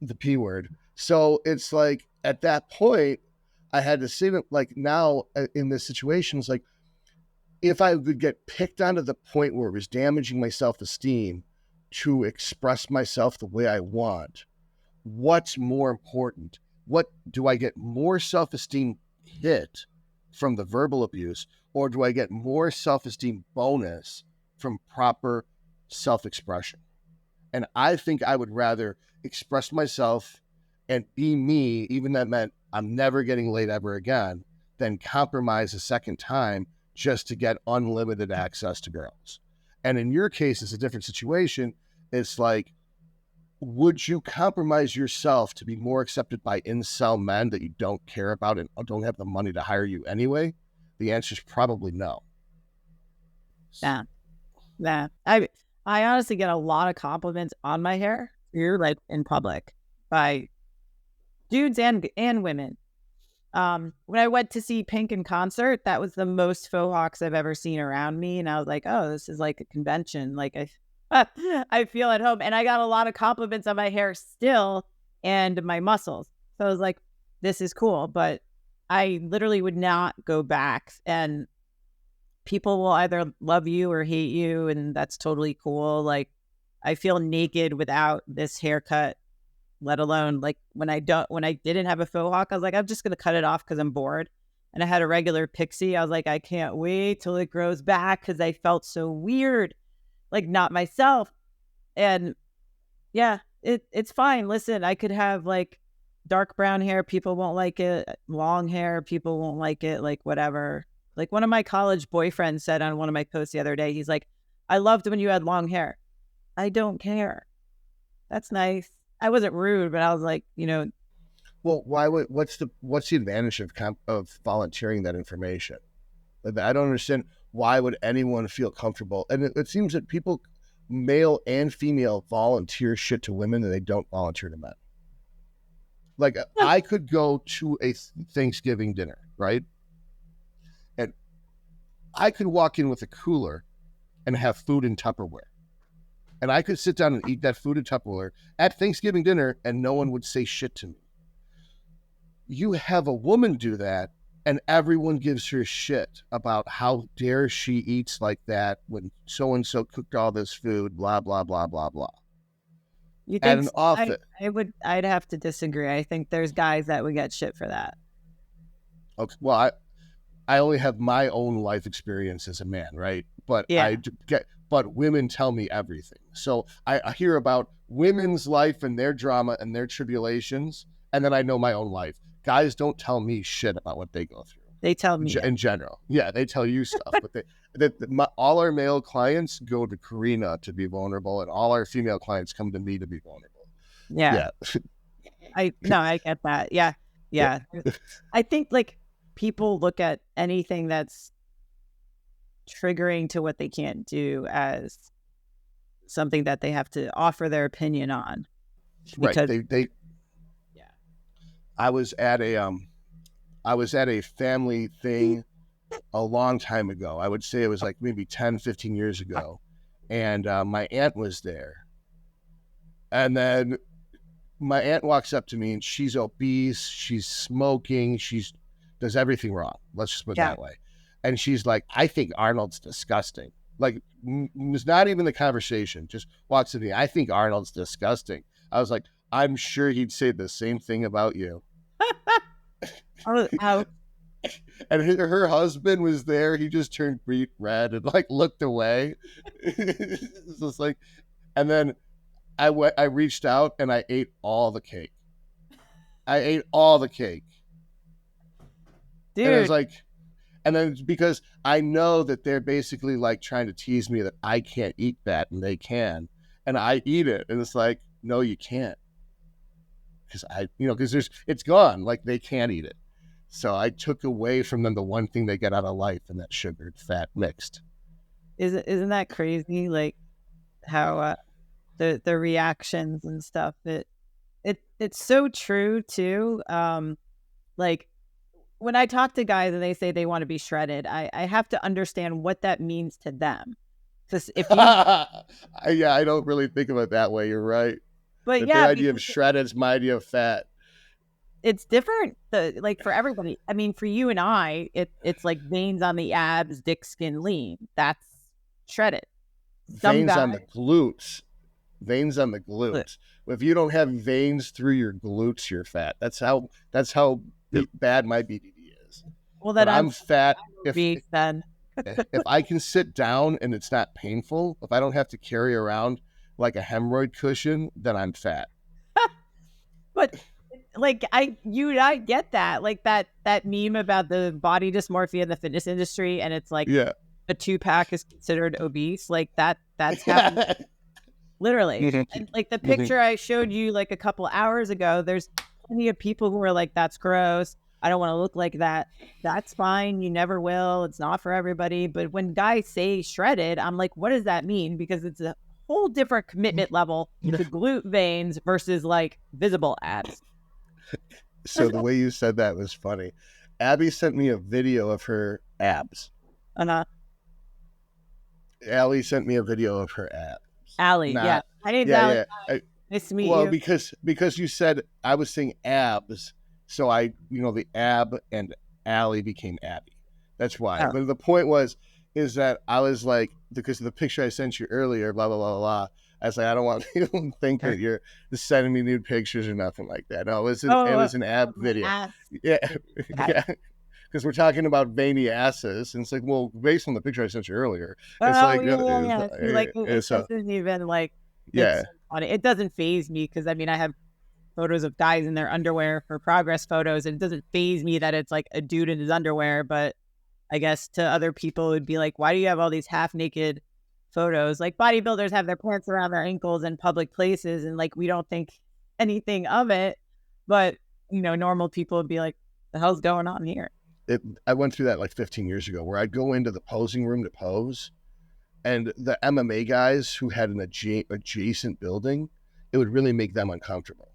the P word. So it's like at that point, I had to say that, like, now in this situation, it's like if I would get picked on to the point where it was damaging my self esteem to express myself the way I want, what's more important? What do I get more self esteem hit from the verbal abuse, or do I get more self esteem bonus from proper self expression? And I think I would rather express myself and be me, even that meant I'm never getting laid ever again, than compromise a second time just to get unlimited access to girls. And in your case, it's a different situation. It's like, would you compromise yourself to be more accepted by incel men that you don't care about and don't have the money to hire you anyway? The answer is probably no. Nah. Nah. I honestly get a lot of compliments on my hair here, like in public, by dudes and women. When I went to see Pink in concert, that was the most faux hawks I've ever seen around me, and I was like, "Oh, this is like a convention." Like I feel at home, and I got a lot of compliments on my hair still and my muscles. So I was like, "This is cool," but I literally would not go back. And people will either love you or hate you, and that's totally cool. Like I feel naked without this haircut, let alone like when I didn't have a faux hawk, I was like, I'm just gonna cut it off because I'm bored. And I had a regular pixie. I was like, I can't wait till it grows back because I felt so weird, like not myself. And yeah, it's fine. Listen, I could have like dark brown hair, people won't like it. Long hair, people won't like it. Like whatever. Like one of my college boyfriends said on one of my posts the other day, he's like, I loved when you had long hair. I don't care. That's nice. I wasn't rude, but I was like, Well, what's the advantage of volunteering that information? I don't understand why would anyone feel comfortable. And it seems that people, male and female, volunteer shit to women that they don't volunteer to men. Like I could go to a Thanksgiving dinner, right? And I could walk in with a cooler and have food in Tupperware. And I could sit down and eat that food in Tupperware at Thanksgiving dinner and no one would say shit to me. You have a woman do that and everyone gives her shit about how dare she eats like that when so-and-so cooked all this food, blah, blah, blah, blah, blah. you At think an office. I'd have to disagree. I think there's guys that would get shit for that. Okay, well, I only have my own life experience as a man, right? But Yeah. but women tell me everything. So I hear about women's life and their drama and their tribulations, and then I know my own life. Guys don't tell me shit about what they go through. They tell me In general. Yeah, they tell you stuff, but all our male clients go to Karina to be vulnerable, and all our female clients come to me to be vulnerable. Yeah. I get that. Yeah. Yeah. I think like people look at anything that's triggering to what they can't do as something that they have to offer their opinion on. Because, right. Yeah. I was at a family thing a long time ago. I would say it was like maybe 10, 15 years ago. And my aunt was there. And then my aunt walks up to me and she's obese. She's smoking. She's does everything wrong. Let's just put it that way. And she's like, I think Arnold's disgusting. Like, it's not even the conversation. Just walks to me. I think Arnold's disgusting. I was like, I'm sure he'd say the same thing about you. How? And her husband was there. He just turned red and like looked away. It's just like, and then I reached out and I ate all the cake. Dude. And I was like, And then it's because I know that they're basically like trying to tease me that I can't eat that and they can. And I eat it. And it's like, no, you can't. Because it's gone. Like they can't eat it. So I took away from them the one thing they get out of life, and that sugared fat mixed. Isn't that crazy? Like how the reactions and stuff. It's so true too. Like when I talk to guys and they say they want to be shredded, I have to understand what that means to them. Because if you, yeah, I don't really think of it that way. You're right. but But yeah, their idea of shredded is my idea of fat. it's different. Like for everybody. I mean, for you and I, it's like veins on the abs, dick, skin, lean. That's shredded. Veins on the glutes. Veins on the glutes. If you don't have veins through your glutes, you're fat. That's how bad my BDD is. Well, then I'm fat. If I can sit down and it's not painful, if I don't have to carry around like a hemorrhoid cushion, then I'm fat. But like I get that, like that meme about the body dysmorphia in the fitness industry, and it's like a 2-pack is considered obese. Like that's happening. Literally. And like the picture I showed you like a couple hours ago, there's plenty of people who are like, that's gross. I don't want to look like that. That's fine. You never will. It's not for everybody. But when guys say shredded, I'm like, what does that mean? Because it's a whole different commitment level to glute veins versus like visible abs. So the way you said that was funny. Abby sent me a video of her abs. Ali sent me a video of her abs. Ali, yeah. I need Ali. Nice to meet you. Well, because you said I was saying abs, so the ab and Ali became Abby. That's why. Oh. But the point is that I was like, because of the picture I sent you earlier, blah, blah, blah, blah. I was like, I don't want people to think that you're just sending me nude pictures or nothing like that. No, it was an ab video. Ass. Yeah. Yeah. Because we're talking about veiny asses, and it's like, well, based on the picture I sent you earlier, it doesn't even like, yeah, funny. It doesn't faze me because I mean I have photos of guys in their underwear for progress photos, and it doesn't faze me that it's like a dude in his underwear. But I guess to other people it would be like, why do you have all these half naked photos? Like bodybuilders have their pants around their ankles in public places, and like we don't think anything of it, but normal people would be like, the hell's going on here? I went through that like 15 years ago, where I'd go into the posing room to pose, and the MMA guys who had an adjacent building, it would really make them uncomfortable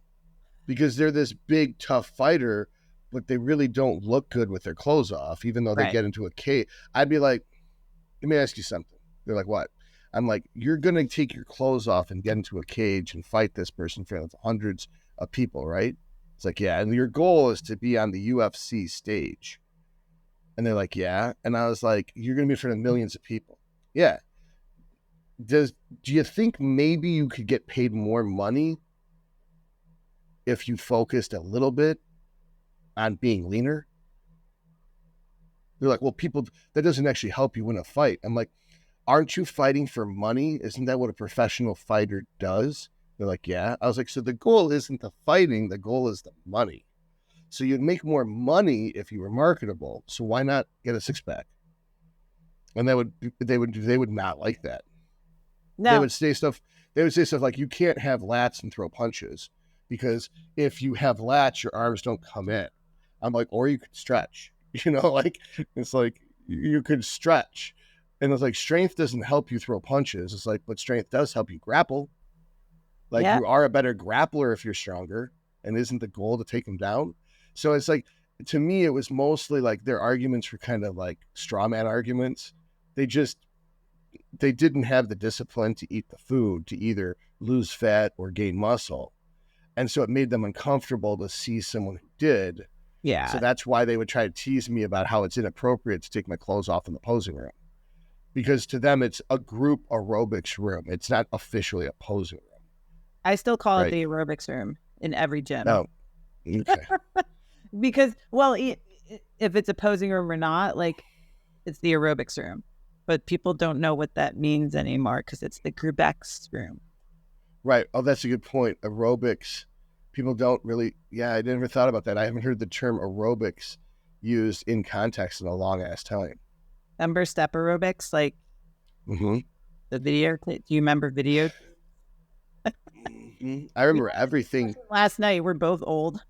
because they're this big, tough fighter, but they really don't look good with their clothes off, even though they get into a cage. I'd be like, let me ask you something. They're like, what? I'm like, you're going to take your clothes off and get into a cage and fight this person in front of hundreds of people, right? It's like, yeah. And your goal is to be on the UFC stage. And they're like, yeah. And I was like, you're going to be in front of millions of people. Yeah. Do you think maybe you could get paid more money if you focused a little bit on being leaner? They're like, well, that doesn't actually help you win a fight. I'm like, aren't you fighting for money? Isn't that what a professional fighter does? They're like, yeah. I was like, so the goal isn't the fighting. The goal is the money. So you'd make more money if you were marketable. So why not get a 6-pack? And they would not like that. No. They would say stuff like, you can't have lats and throw punches because if you have lats, your arms don't come in. I'm like, or you could stretch, like it's like you could stretch. And it's like, strength doesn't help you throw punches. It's like, but strength does help you grapple. Like you are a better grappler if you're stronger. And isn't the goal to take them down? So it's like, to me, it was mostly like their arguments were kind of like straw man arguments. They didn't have the discipline to eat the food to either lose fat or gain muscle. And so it made them uncomfortable to see someone who did. Yeah. So that's why they would try to tease me about how it's inappropriate to take my clothes off in the posing room. Because to them, it's a group aerobics room. It's not officially a posing room. I still call it the aerobics room in every gym. Oh, okay. Because, well, if it's a posing room or not, like, it's the aerobics room. But people don't know what that means anymore because it's the group X room. Right. Oh, that's a good point. Aerobics. People don't really, I never thought about that. I haven't heard the term aerobics used in context in a long ass time. Remember step aerobics, like the video? Do you remember video? I remember everything. Last night, we're both old.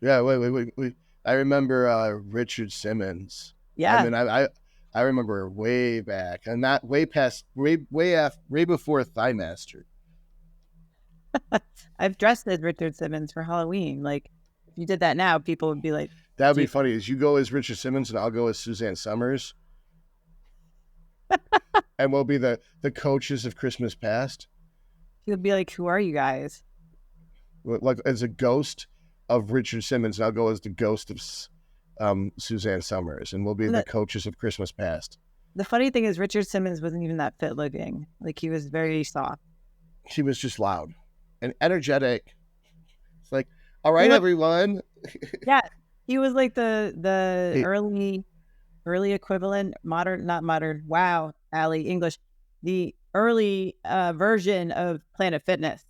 Yeah, wait. I remember Richard Simmons. Yeah. I mean, I remember way back, and not way past, way before Thigh Master. I've dressed as Richard Simmons for Halloween. Like, if you did that now, people would be like, that would be funny. Is you go as Richard Simmons and I'll go as Suzanne Summers. And we'll be the coaches of Christmas past. He'll be like, who are you guys? Like as a ghost of Richard Simmons, and I'll go as the ghost of Suzanne Summers, and we'll be the coaches of Christmas past. The funny thing is Richard Simmons wasn't even that fit looking. Like, he was very soft. He was just loud and energetic. It's like, all right, everyone. Yeah. He was like the early equivalent, not modern. Wow, Ali, English. The early version of Planet Fitness.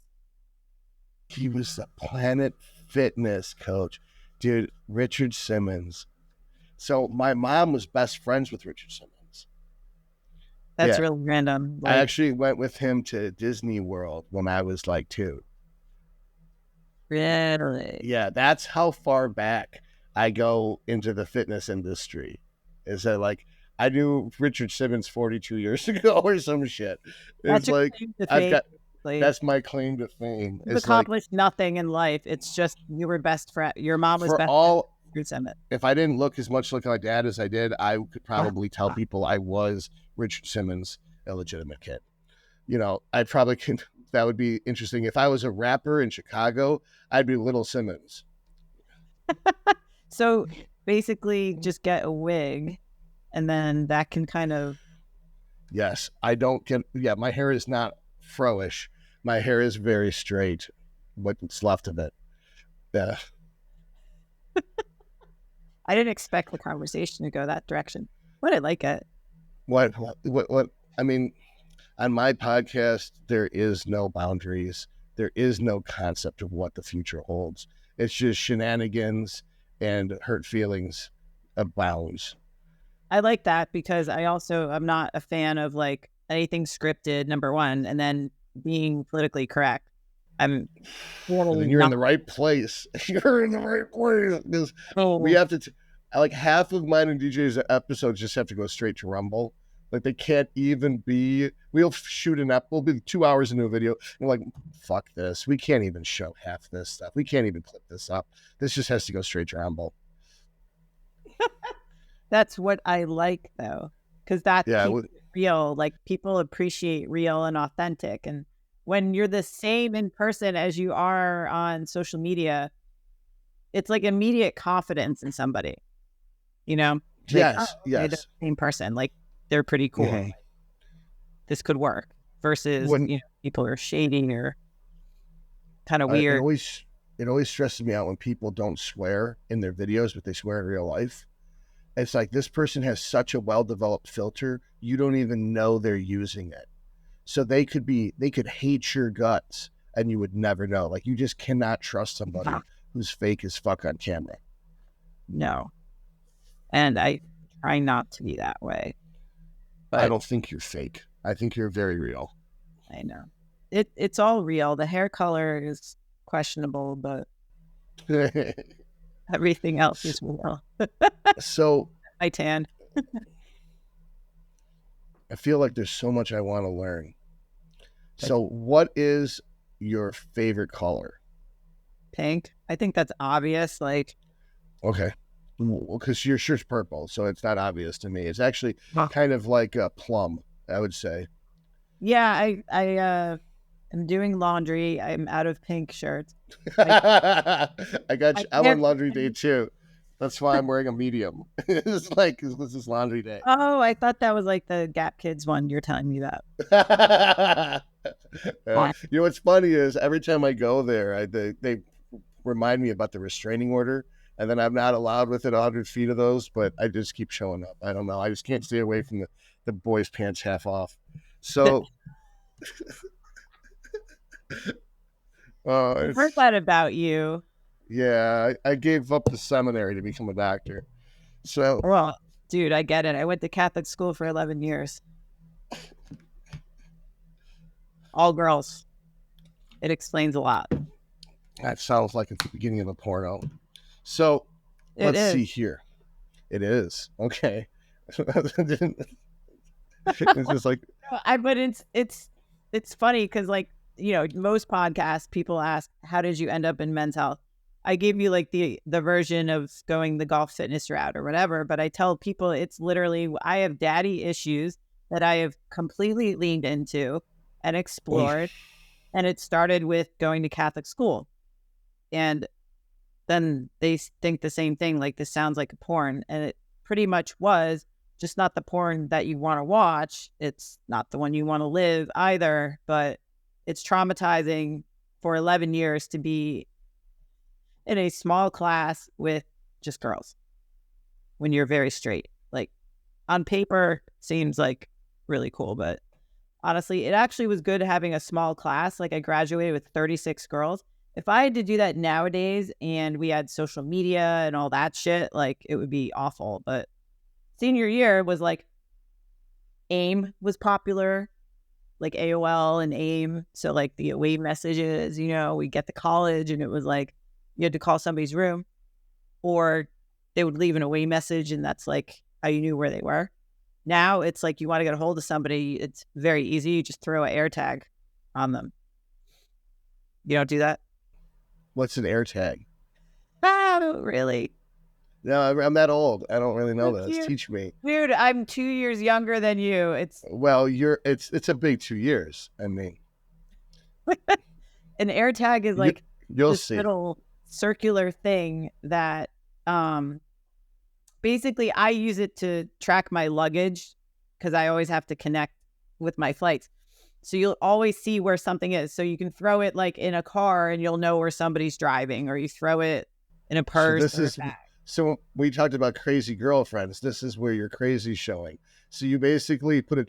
He was the Planet Fitness coach. Dude, Richard Simmons. So my mom was best friends with Richard Simmons. That's really random. I actually went with him to Disney World when I was like 2. Really? Yeah, that's how far back I go into the fitness industry. Is that like, I knew Richard Simmons 42 years ago or some shit. It's like, that's my claim to fame. You've accomplished nothing in life. It's just you were best friend. Your mom was best friend. If I didn't look as much like my dad as I did, I could probably tell people I was Richard Simmons' illegitimate kid. You know, I probably could. That would be interesting. If I was a rapper in Chicago, I'd be Little Simmons. So basically, just get a wig, and then that can kind of. Yes, I don't get. Yeah, my hair is not fro-ish. My hair is very straight. What's left of it. Yeah. I didn't expect the conversation to go that direction, but I like it. What? I mean, on my podcast, there is no boundaries. There is no concept of what the future holds. It's just shenanigans and hurt feelings abounds. I like that because I'm not a fan of like anything scripted, number one, and then being politically correct. You're in the right place. You're in the right place. We have to, like half of mine and DJ's episodes just have to go straight to Rumble. Like they can't even be, we'll shoot we'll be 2 hours into a video. And we're like, fuck this. We can't even show half this stuff. We can't even clip this up. This just has to go straight to Rumble. That's what I like though. Cause that's real. Like people appreciate real and authentic. And when you're the same in person as you are on social media, it's like immediate confidence in somebody, you know? Yes, like, yes. They're the same person. Like they're pretty cool. Mm-hmm. This could work versus people are shady or kind of weird. It always stresses me out when people don't swear in their videos, but they swear in real life. It's like this person has such a well-developed filter, you don't even know they're using it. So they could hate your guts and you would never know. Like you just cannot trust somebody who's fake as fuck on camera. No. And I try not to be that way. But I don't think you're fake. I think you're very real. I know. It's all real. The hair color is questionable, but everything else is real. So I tan. I feel like there's so much I want to learn. So what is your favorite color? Pink. I think that's obvious. Like, okay. Because your shirt's purple, so it's not obvious to me. It's actually kind of like a plum, I would say. Yeah, I am doing laundry. I'm out of pink shirts. I got you. I'm on laundry day too. That's why I'm wearing a medium. It's like, this is laundry day. Oh, I thought that was like the Gap Kids one. You're telling me that. You know what's funny is every time I go there, they remind me about the restraining order, and then I'm not allowed within 100 feet of those, but I just keep showing up. I don't know. I just can't stay away from the boys' pants half off. So I've heard that about you. Yeah, I gave up the seminary to become a doctor. So, Well, dude, I get it. I went to Catholic school for 11 years. All girls. It explains a lot. that sounds like it's the beginning of a porno. So, It let's is. see here. It is. Okay. It's just like, But it's funny because, like, you know, most podcasts people ask, how did you end up in men's health? I gave you like the version of going the golf fitness route or whatever, but I tell people it's literally, I have daddy issues that I have completely leaned into and explored. And it started with going to Catholic school. And then they think the same thing, like, this sounds like a porn. And it pretty much was, just not the porn that you want to watch. It's not the one you want to live either, but it's traumatizing for 11 years to be in a small class with just girls when you're very straight. Like, on paper, seems like really cool, but honestly, it actually was good having a small class. Like, I graduated with 36 girls. If I had to do that nowadays and we had social media and all that shit, like, it would be awful. But senior year was like, AIM was popular, like AOL and AIM. So like the away messages, you know, we get to college and it was like you had to call somebody's room, or they would leave an away message and that's like how you knew where they were. Now it's like you want to get a hold of somebody, it's very easy. You just throw an AirTag on them. You don't do that? what's an AirTag? I don't really. No, I'm that old. I don't really know this. Dude, Teach me. Dude, I'm 2 years younger than you. It's Well, it's a big 2 years. I mean, an AirTag is like you'll this see. little circular thing that basically I use it to track my luggage because I always have to connect with my flights. So you'll always see where something is. So you can throw it like in a car and you'll know where somebody's driving, or you throw it in a purse. So we talked about crazy girlfriends. This is where your crazy showing. So you basically put a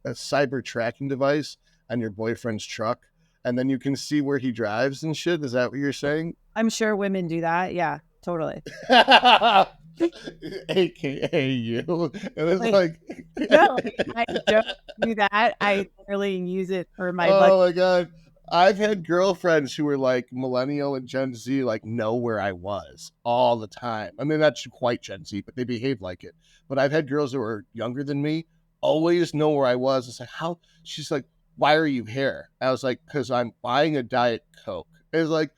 cyber tracking device on your boyfriend's truck, and then you can see where he drives and shit. Is that what you're saying? I'm sure women do that. Yeah, totally. AKA you. It was like, no, I don't do that. I literally use it for my. Oh my god. I've had girlfriends who were like millennial and Gen Z, like know where I was all the time. I mean, that's quite Gen Z, but they behave like it. But I've had girls that were younger than me always know where I was. It's like, how? She's like, why are you here? I was like, because I'm buying a Diet Coke. It's like,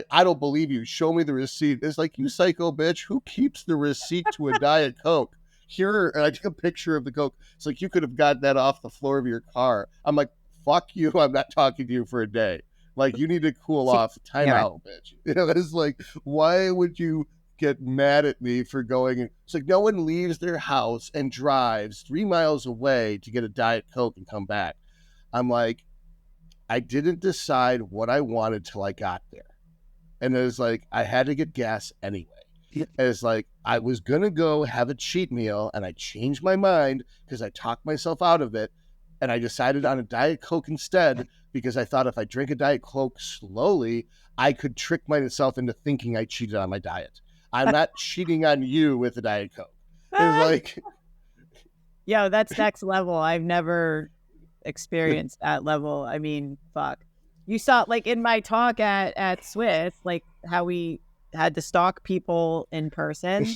I don't believe you. Show me the receipt. It's like, you psycho bitch. Who keeps the receipt to a Diet Coke? Here, and I took a picture of the Coke. It's like, you could have got that off the floor of your car. I'm like, fuck you. I'm not talking to you for a day. Like, you need to cool off. Time out, bitch. You know, it's like, why would you get mad at me for going? It's like, no one leaves their house and drives 3 miles away to get a Diet Coke and come back. I'm like, I didn't decide what I wanted till I got there. And it was like, I had to get gas anyway. It's like, I was going to go have a cheat meal and I changed my mind because I talked myself out of it. And I decided on a Diet Coke instead because I thought if I drink a Diet Coke slowly, I could trick myself into thinking I cheated on my diet. I'm not cheating on you with a Diet Coke. It's like, yo, that's next level. I've never experienced that level. I mean, fuck. You saw, like, in my talk at Swiss, like, how we had to stalk people in person.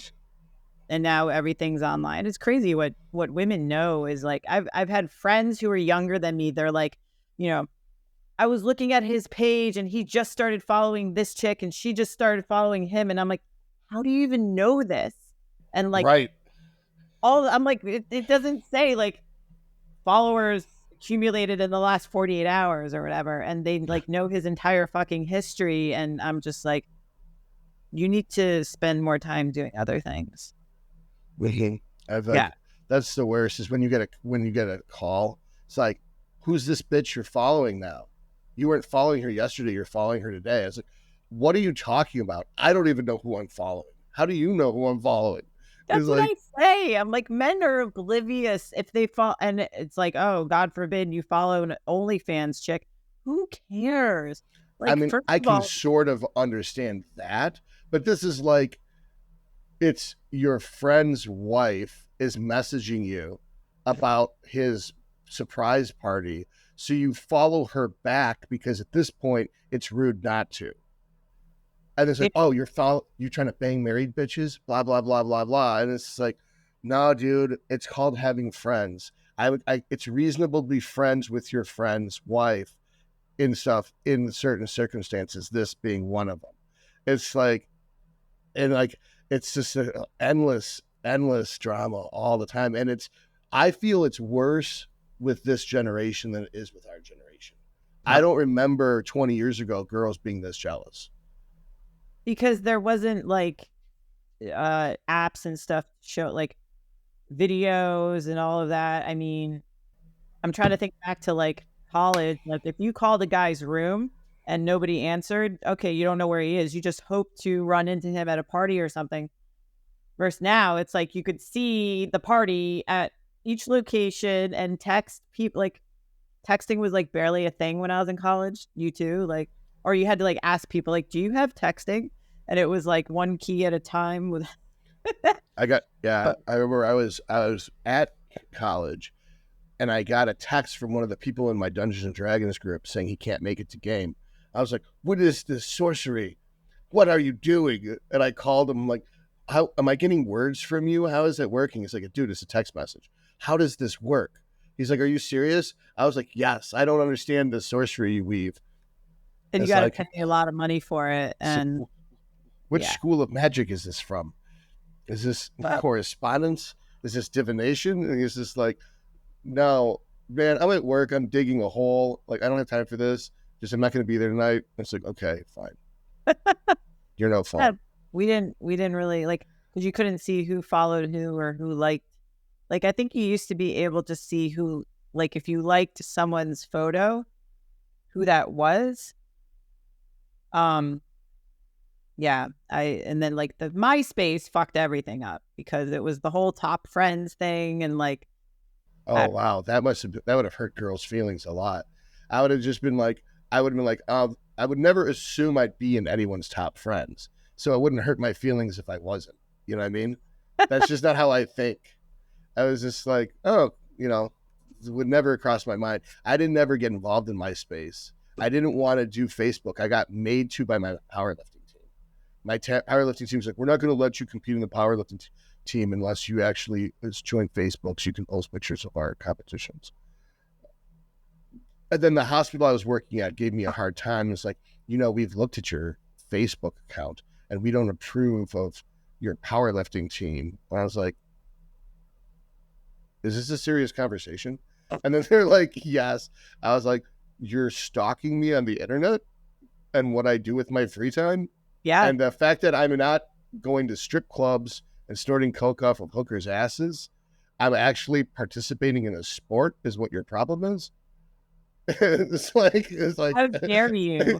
And now everything's online. It's crazy what women know is like, I've had friends who are younger than me. They're like, you know, I was looking at his page and he just started following this chick and she just started following him. And I'm like, how do you even know this? And like, right. I'm like, it doesn't say like followers accumulated in the last 48 hours or whatever. And they like know his entire fucking history. And I'm just like, you need to spend more time doing other things. That's the worst is when you get a call. It's like, who's this bitch you're following now? You weren't following her yesterday. You're following her today. I was like, what are you talking about? I don't even know who I'm following. How do you know who I'm following? That's what I say. I'm like, men are oblivious if they follow. And it's like, oh, God forbid you follow an OnlyFans chick. Who cares? Like, I mean, I can sort of understand that, but this is like, it's your friend's wife is messaging you about his surprise party. So you follow her back because at this point it's rude not to. And it's like, It, oh, you're trying to bang married bitches, blah blah blah blah blah. And it's like, no, dude, it's called having friends. It's reasonable to be friends with your friend's wife in stuff in certain circumstances. This being one of them. It's like, and like, it's just an endless drama all the time. And I feel it's worse with this generation than it is with our generation. I don't remember 20 years ago girls being this jealous. because there wasn't like apps and stuff to show like videos and all of that. I mean, I'm trying to think back to like college. Like if you called a guy's room and nobody answered, okay, you don't know where he is. You just hope to run into him at a party or something. Versus now, it's like you could see the party at each location and text people. Like texting was like barely a thing when I was in college. You too, like, or you had to like ask people, like, do you have texting? And it was like one key at a time. With I remember I was at college and I got a text from one of the people in my Dungeons and Dragons group saying he can't make it to game. I was like, what is this sorcery? What are you doing? And I called him like, how am I getting words from you? How is it working? He's like, dude, it's a text message. How does this work? He's like, are you serious? I was like, yes, I don't understand the sorcery you weave. and you got to pay a lot of money for it. And so, which school of magic is this from? Is this correspondence? Is this divination? And he's just like, no, man, I'm at work. I'm digging a hole. Like, I don't have time for this. Just, I'm not going to be there tonight. And it's like, okay, fine. You're no fun. Yeah, we didn't really like, because you couldn't see who followed who or who liked. Like, I think you used to be able to see who, like, if you liked someone's photo, who that was. Yeah, and then like the MySpace fucked everything up because it was the whole top friends thing and like. Oh wow, that would have hurt girls' feelings a lot. I would have been like, I would never assume I'd be in anyone's top friends, so it wouldn't hurt my feelings if I wasn't. You know what I mean? That's just not how I think. I was just like, oh, it would never cross my mind. I didn't ever get involved in MySpace. I didn't want to do Facebook. I got made to by my powerlifting team. My powerlifting team was like, we're not going to let you compete in the powerlifting team unless you actually join Facebook so you can post pictures of our competitions. And then the hospital I was working at gave me a hard time. It's like, we've looked at your Facebook account and we don't approve of your powerlifting team. And I was like, is this a serious conversation? And then they're like, yes. I was like, you're stalking me on the internet and what I do with my free time? Yeah. And the fact that I'm not going to strip clubs and snorting coke off of hookers' asses, I'm actually participating in a sport is what your problem is? It's like how dare you?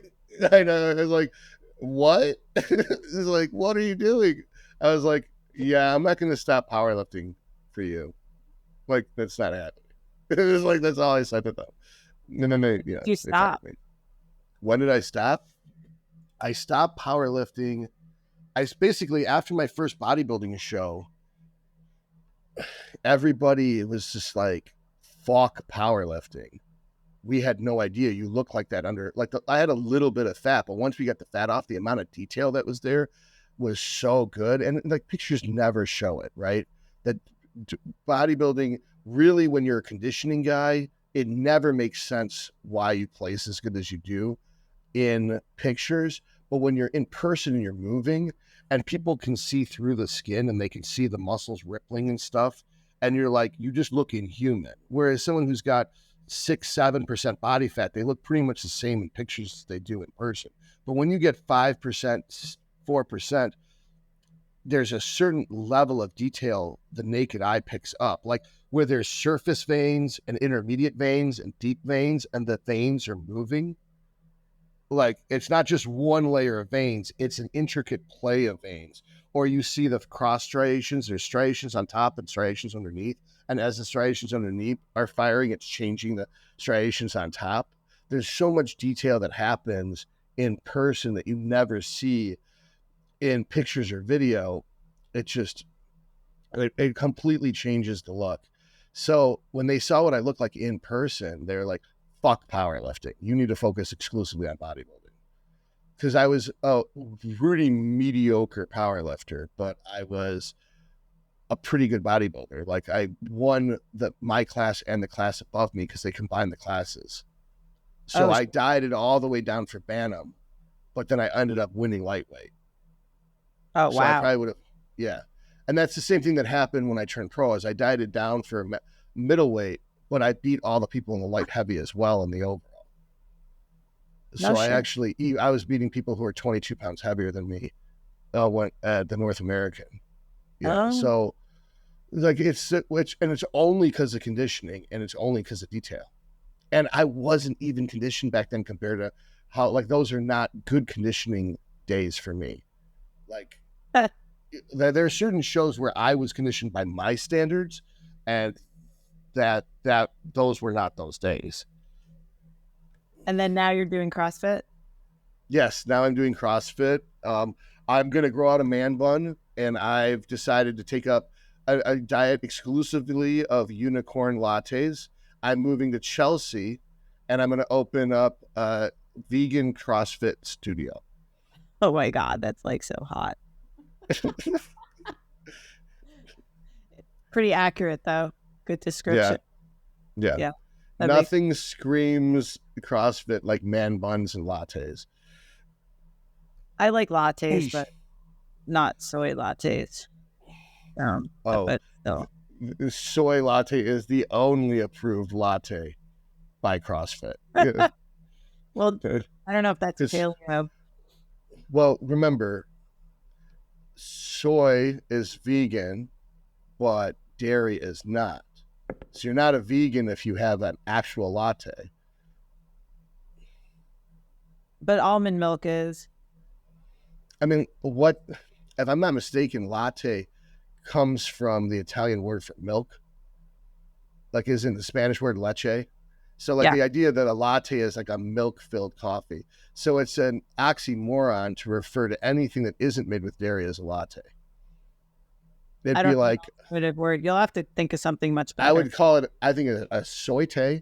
I know. It's like, what? It's like, what are you doing? I was like, yeah, I'm not going to stop powerlifting for you. Like, that's not happening. It was like, that's all I said to them. And then they, You stop. When did I stop? I stopped powerlifting. I basically, after my first bodybuilding show, everybody was just like, fuck powerlifting. We had no idea you look like that I had a little bit of fat, but once we got the fat off, the amount of detail that was there was so good. And like pictures never show it, right? That bodybuilding really, when you're a conditioning guy, it never makes sense why you place as good as you do in pictures. But when you're in person and you're moving and people can see through the skin and they can see the muscles rippling and stuff, and you're like, you just look inhuman. Whereas someone who's got 6-7% body fat, they look pretty much the same in pictures as they do in person. But when you get 5%, 4%, there's a certain level of detail the naked eye picks up, like where there's surface veins and intermediate veins and deep veins, and the veins are moving. Like, it's not just one layer of veins, it's an intricate play of veins. Or you see the cross striations, there's striations on top and striations underneath. And as the striations underneath are firing, it's changing the striations on top. There's so much detail that happens in person that you never see in pictures or video. it just, it completely changes the look. So when they saw what I looked like in person, they're like, fuck powerlifting. You need to focus exclusively on bodybuilding. Because I was a really mediocre powerlifter, but I was a pretty good bodybuilder. Like I won my class and the class above me because they combined the classes. So I dieted all the way down for Bantam, but then I ended up winning lightweight. Oh, so wow. I probably would have, yeah. And that's the same thing that happened when I turned pro, is I dieted down for middleweight, but I beat all the people in the light heavy as well in the overall. So I was beating people who were 22 pounds heavier than me, went at the North American. Yeah. So like it's only because of conditioning, and it's only because of detail. And I wasn't even conditioned back then compared to how, like, those are not good conditioning days for me. Like there are certain shows where I was conditioned by my standards, and that those were not those days. And then now you're doing CrossFit? Yes, now I'm doing CrossFit. I'm going to grow out a man bun, and I've decided to take up a diet exclusively of unicorn lattes. I'm moving to Chelsea, and I'm going to open up a vegan CrossFit studio. Oh my God, that's like so hot. Pretty accurate though. Good description. Yeah. Nothing screams CrossFit like man buns and lattes. I like lattes, but not soy lattes. But still. The soy latte is the only approved latte by CrossFit. Well, I don't know if that's paleo. Well, remember, soy is vegan, but dairy is not. So you're not a vegan if you have an actual latte. But almond milk is. I mean, if I'm not mistaken, latte comes from the Italian word for milk, like isn't the Spanish word leche. So like the idea that a latte is like a milk-filled coffee. So it's an oxymoron to refer to anything that isn't made with dairy as a latte. It'd be like a word. You'll have to think of something much better. I would call it, I think, a soy tea.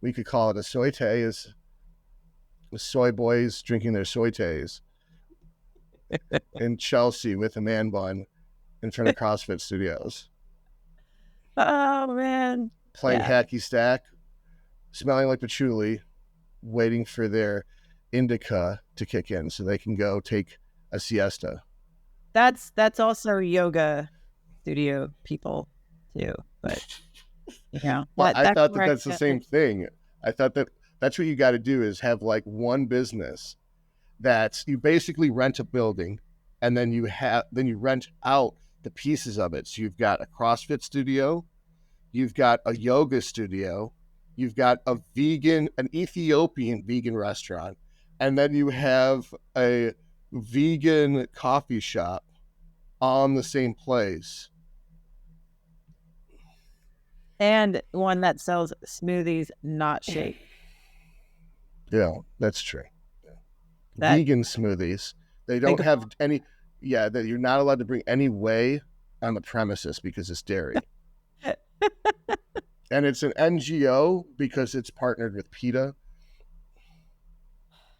We could call it a soy tea, is the soy boys drinking their soy teas in Chelsea with a man bun in front of CrossFit studios. Oh man. Playing hacky stack, smelling like patchouli, waiting for their indica to kick in so they can go take a siesta. That's also yoga studio people too, but well, I thought that's the same thing. I thought that's what you got to do, is have like one business that you basically rent a building, and then you rent out the pieces of it. So you've got a CrossFit studio, you've got a yoga studio, you've got an Ethiopian vegan restaurant, and then you have a vegan coffee shop on the same place. And one that sells smoothies, not shake. Yeah, that's true. Vegan smoothies. They don't have any, that you're not allowed to bring any whey on the premises because it's dairy. And it's an NGO because it's partnered with PETA.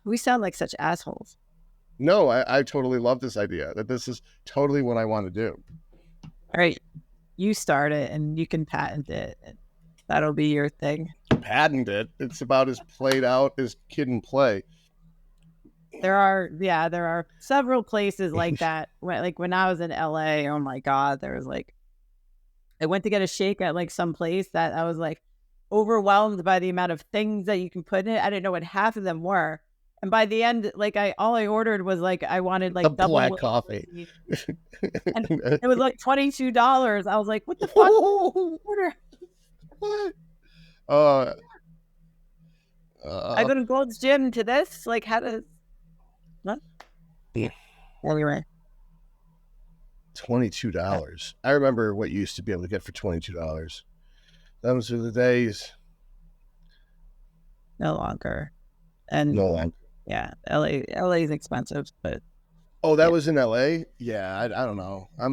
We sound like such assholes. No, I totally love this idea, that this is totally what I want to do. All right. You start it and you can patent it. And that'll be your thing. Patent it? It's about as played out as Kid and Play. There are several places like that. When I was in LA, oh my God, there was like, I went to get a shake at like some place that I was like overwhelmed by the amount of things that you can put in it. I didn't know what half of them were. And by the end, like all I ordered was like, I wanted like double black coffee. And it was like $22. I was like, what the fuck? Order. What? I go to Gold's Gym to this? Like, how does... What? Yeah. Anyway. $22. I remember what you used to be able to get for $22. Those are the days. No longer. And no longer. Yeah, LA is expensive, but Oh, that Yeah. was in LA? Yeah, I don't know. I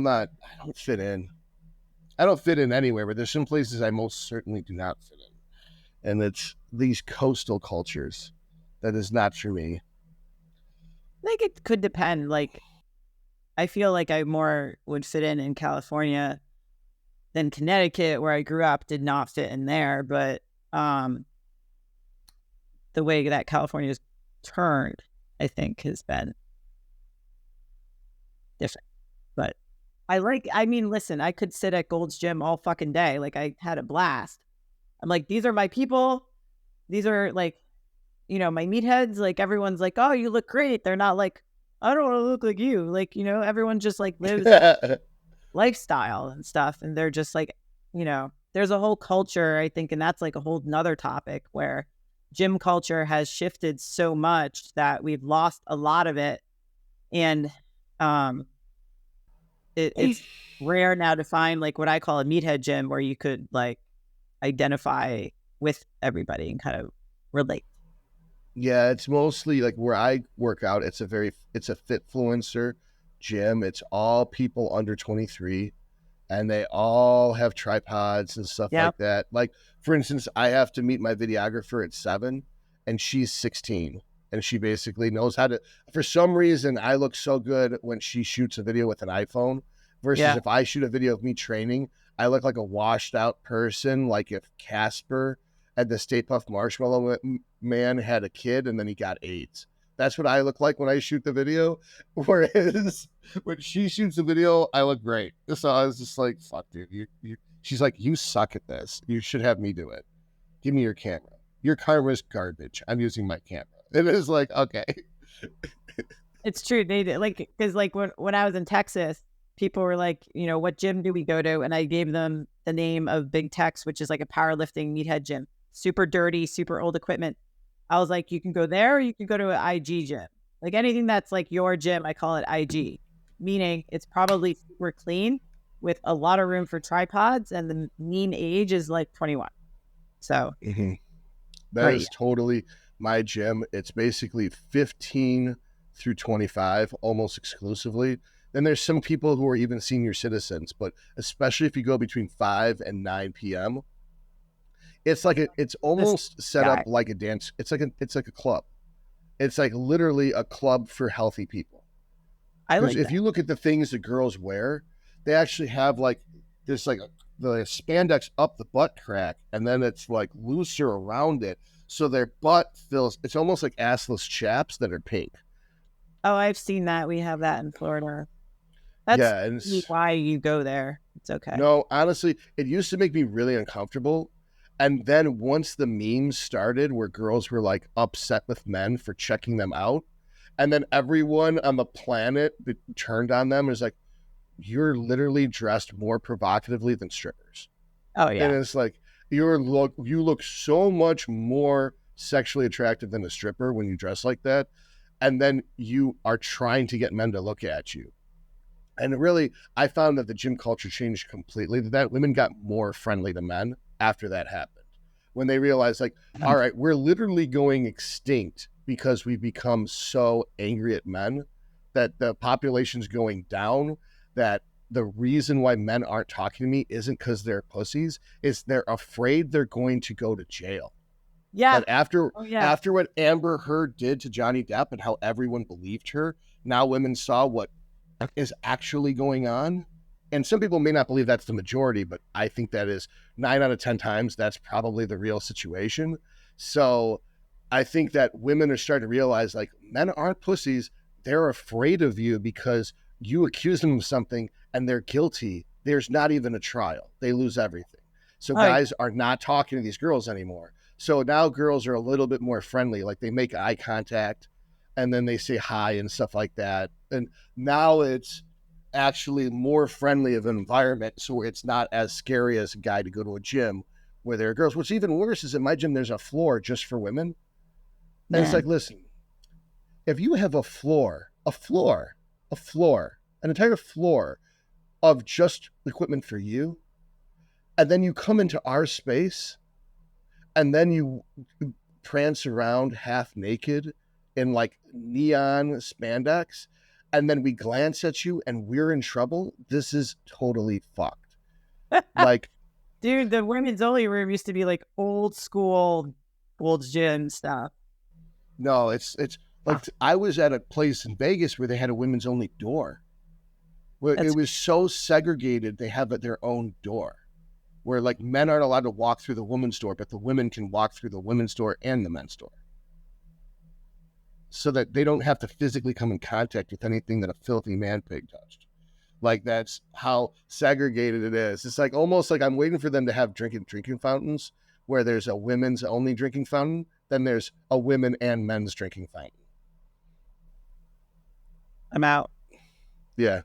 don't fit in. I don't fit in anywhere, but there's some places I most certainly do not fit in. And it's these coastal cultures. That is not for me. I think it could depend. Like, I feel like I more would fit in California than Connecticut, where I grew up, did not fit in there. But the way that California's turned, I think, has been different. But I mean, listen, I could sit at Gold's Gym all fucking day. Like, I had a blast. I'm like, these are my people. These are like, my meatheads. Like, everyone's like, oh, you look great. They're not like, I don't want to look like you. Like, everyone just like lives lifestyle and stuff. And they're just like, there's a whole culture, I think, and that's like a whole nother topic where gym culture has shifted so much that we've lost a lot of it. And it's rare now to find like what I call a meathead gym where you could like identify with everybody and kind of relate. Yeah, it's mostly like where I work out. It's a Fitfluencer gym. It's all people under 23, and they all have tripods and stuff Yeah. like that. Like, for instance, I have to meet my videographer at 7, and she's 16, and she basically knows how to. For some reason, I look so good when she shoots a video with an iPhone versus Yeah. if I shoot a video of me training, I look like a washed out person. Like if Casper at the Stay Puft Marshmallow Man had a kid and then he got AIDS. That's what I look like when I shoot the video. Whereas when she shoots the video, I look great. So I was just like, fuck, dude. She's like, you suck at this. You should have me do it. Give me your camera. Your camera's garbage. I'm using my camera. It is like, okay. It's true. They like, because like when I was in Texas, people were like, what gym do we go to? And I gave them the name of Big Tex, which is like a powerlifting meathead gym. Super dirty, super old equipment. I was like, you can go there or you can go to an IG gym. Like anything that's like your gym, I call it IG, meaning it's probably super clean with a lot of room for tripods and the mean age is like 21. So that is totally my gym. It's basically 15 through 25, almost exclusively. Then there's some people who are even senior citizens, but especially if you go between 5 and 9 p.m., it's like it's almost set up like a dance. It's like a club. It's like literally a club for healthy people. Because if you look at the things the girls wear, they actually have like this like the spandex up the butt crack, and then it's like looser around it, so their butt feels. It's almost like assless chaps that are pink. Oh, I've seen that. We have that in Florida. That's why you go there. It's okay. No, honestly, it used to make me really uncomfortable. And then once the memes started where girls were like upset with men for checking them out, and then everyone on the planet turned on them and was like, you're literally dressed more provocatively than strippers. Oh, yeah. And it's like, you look so much more sexually attractive than a stripper when you dress like that. And then you are trying to get men to look at you. And really, I found that the gym culture changed completely. That women got more friendly to men after that happened. When they realized, like, all right, we're literally going extinct because we've become so angry at men that the population's going down, that the reason why men aren't talking to me isn't because they're pussies, is they're afraid they're going to go to jail. Yeah. But after what Amber Heard did to Johnny Depp and how everyone believed her, now women saw what is actually going on. And some people may not believe that's the majority, but I think that is 9 out of 10 times that's probably the real situation. So I think that women are starting to realize, like, men aren't pussies. They're afraid of you because you accuse them of something and they're guilty. There's not even a trial. They lose everything. So guys are not talking to these girls anymore. So now girls are a little bit more friendly. Like, they make eye contact and then they say hi and stuff like that. And now it's actually more friendly of an environment, so it's not as scary as a guy to go to a gym where there are girls. What's even worse is in my gym, there's a floor just for women. And it's like, listen, if you have an entire floor of just equipment for you, and then you come into our space, and then you prance around half naked in like neon spandex, and then we glance at you and we're in trouble, this is totally fucked. Like, dude, the women's only room used to be like old school Gold's Gym stuff. No, it's like I was at a place in Vegas where they had a women's only door. Where it was so segregated, they have their own door. Where like men aren't allowed to walk through the women's door, but the women can walk through the women's door and the men's door. So that they don't have to physically come in contact with anything that a filthy man pig touched. Like that's how segregated it is. It's like almost like I'm waiting for them to have drinking fountains where there's a women's only drinking fountain, then there's a women and men's drinking fountain. I'm out. Yeah.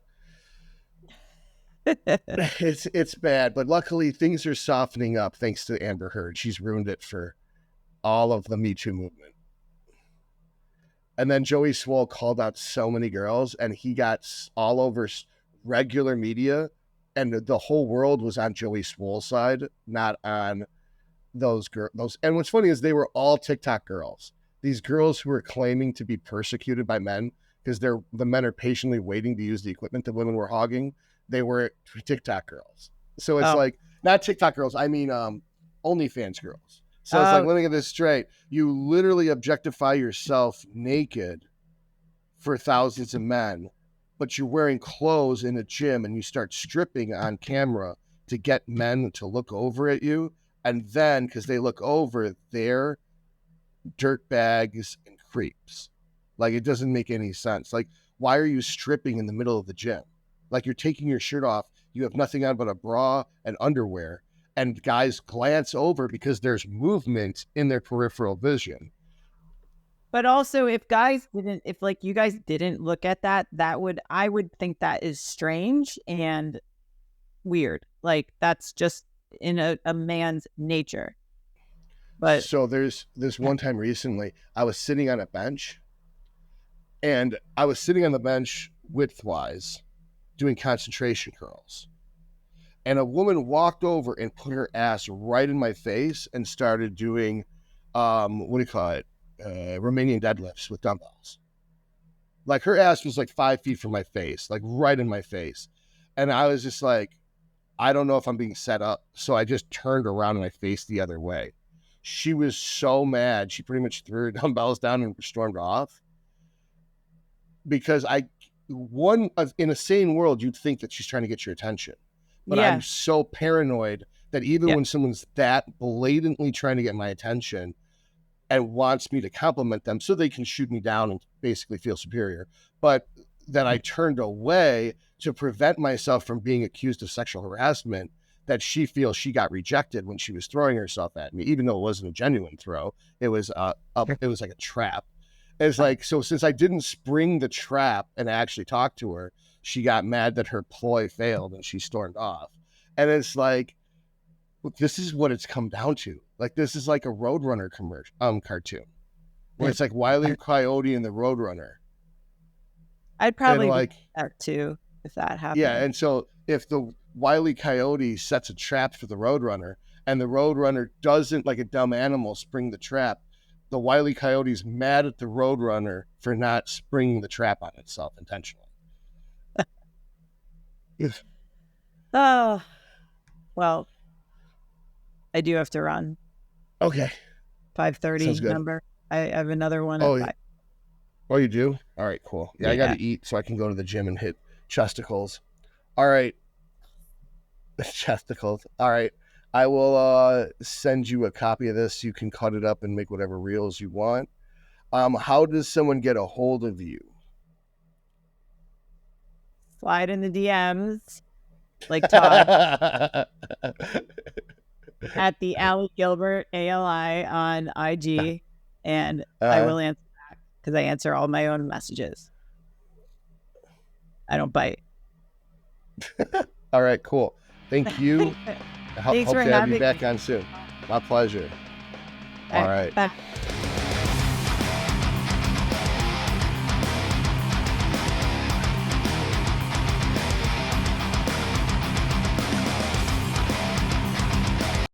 It's bad, but luckily things are softening up thanks to Amber Heard. She's ruined it for all of the Me Too movement. And then Joey Swole called out so many girls, and he got all over regular media, and the whole world was on Joey Swole's side, not on those girls. And what's funny is they were all TikTok girls. These girls who were claiming to be persecuted by men because the men are patiently waiting to use the equipment the women were hogging. They were TikTok girls. So it's like, not TikTok girls, I mean OnlyFans girls. So it's like, let me get this straight. You literally objectify yourself naked for thousands of men, but you're wearing clothes in a gym and you start stripping on camera to get men to look over at you. And then, because they look over, they're dirtbags and creeps. Like, it doesn't make any sense. Like, why are you stripping in the middle of the gym? Like, you're taking your shirt off. You have nothing on but a bra and underwear. And guys glance over because there's movement in their peripheral vision. But also, if you guys didn't look at that, I would think that is strange and weird. Like, that's just in a man's nature. But so there's this one time recently, I was sitting on a bench, and I was sitting on the bench widthwise doing concentration curls. And a woman walked over and put her ass right in my face and started doing, Romanian deadlifts with dumbbells. Like, her ass was like 5 feet from my face, like right in my face. And I was just like, I don't know if I'm being set up. So I just turned around and I faced the other way. She was so mad. She pretty much threw her dumbbells down and stormed off. Because in a sane world, you'd think that she's trying to get your attention. But I'm so paranoid that even when someone's that blatantly trying to get my attention and wants me to compliment them so they can shoot me down and basically feel superior, but that I turned away to prevent myself from being accused of sexual harassment, that she feels she got rejected when she was throwing herself at me, even though it wasn't a genuine throw. It was it was like a trap. It's like, so since I didn't spring the trap and actually talk to her, she got mad that her ploy failed and she stormed off. And it's like, this is what it's come down to. Like, this is like a Roadrunner cartoon where it's like Wile E. Coyote and the Roadrunner. I'd probably like that too if that happened. Yeah, and so if the Wile E. Coyote sets a trap for the Roadrunner and the Roadrunner doesn't, like a dumb animal, spring the trap, the Wile E. Coyote's mad at the Roadrunner for not springing the trap on itself intentionally. Oh, well, I do have to run. Okay. 5:30 number. I have another one at 5. Oh, you do? All right, cool. Yeah, I got to eat so I can go to the gym and hit chesticles. All right. Chesticles. All right. I will send you a copy of this. You can cut it up and make whatever reels you want. How does someone get a hold of you? Slide in the DMs, like Todd, at the Ali Gilbert ALI on IG, and I will answer back because I answer all my own messages. I don't bite. All right, cool. Thank you. Thanks hope for to have having you back me. on soon. My pleasure. All right. Bye.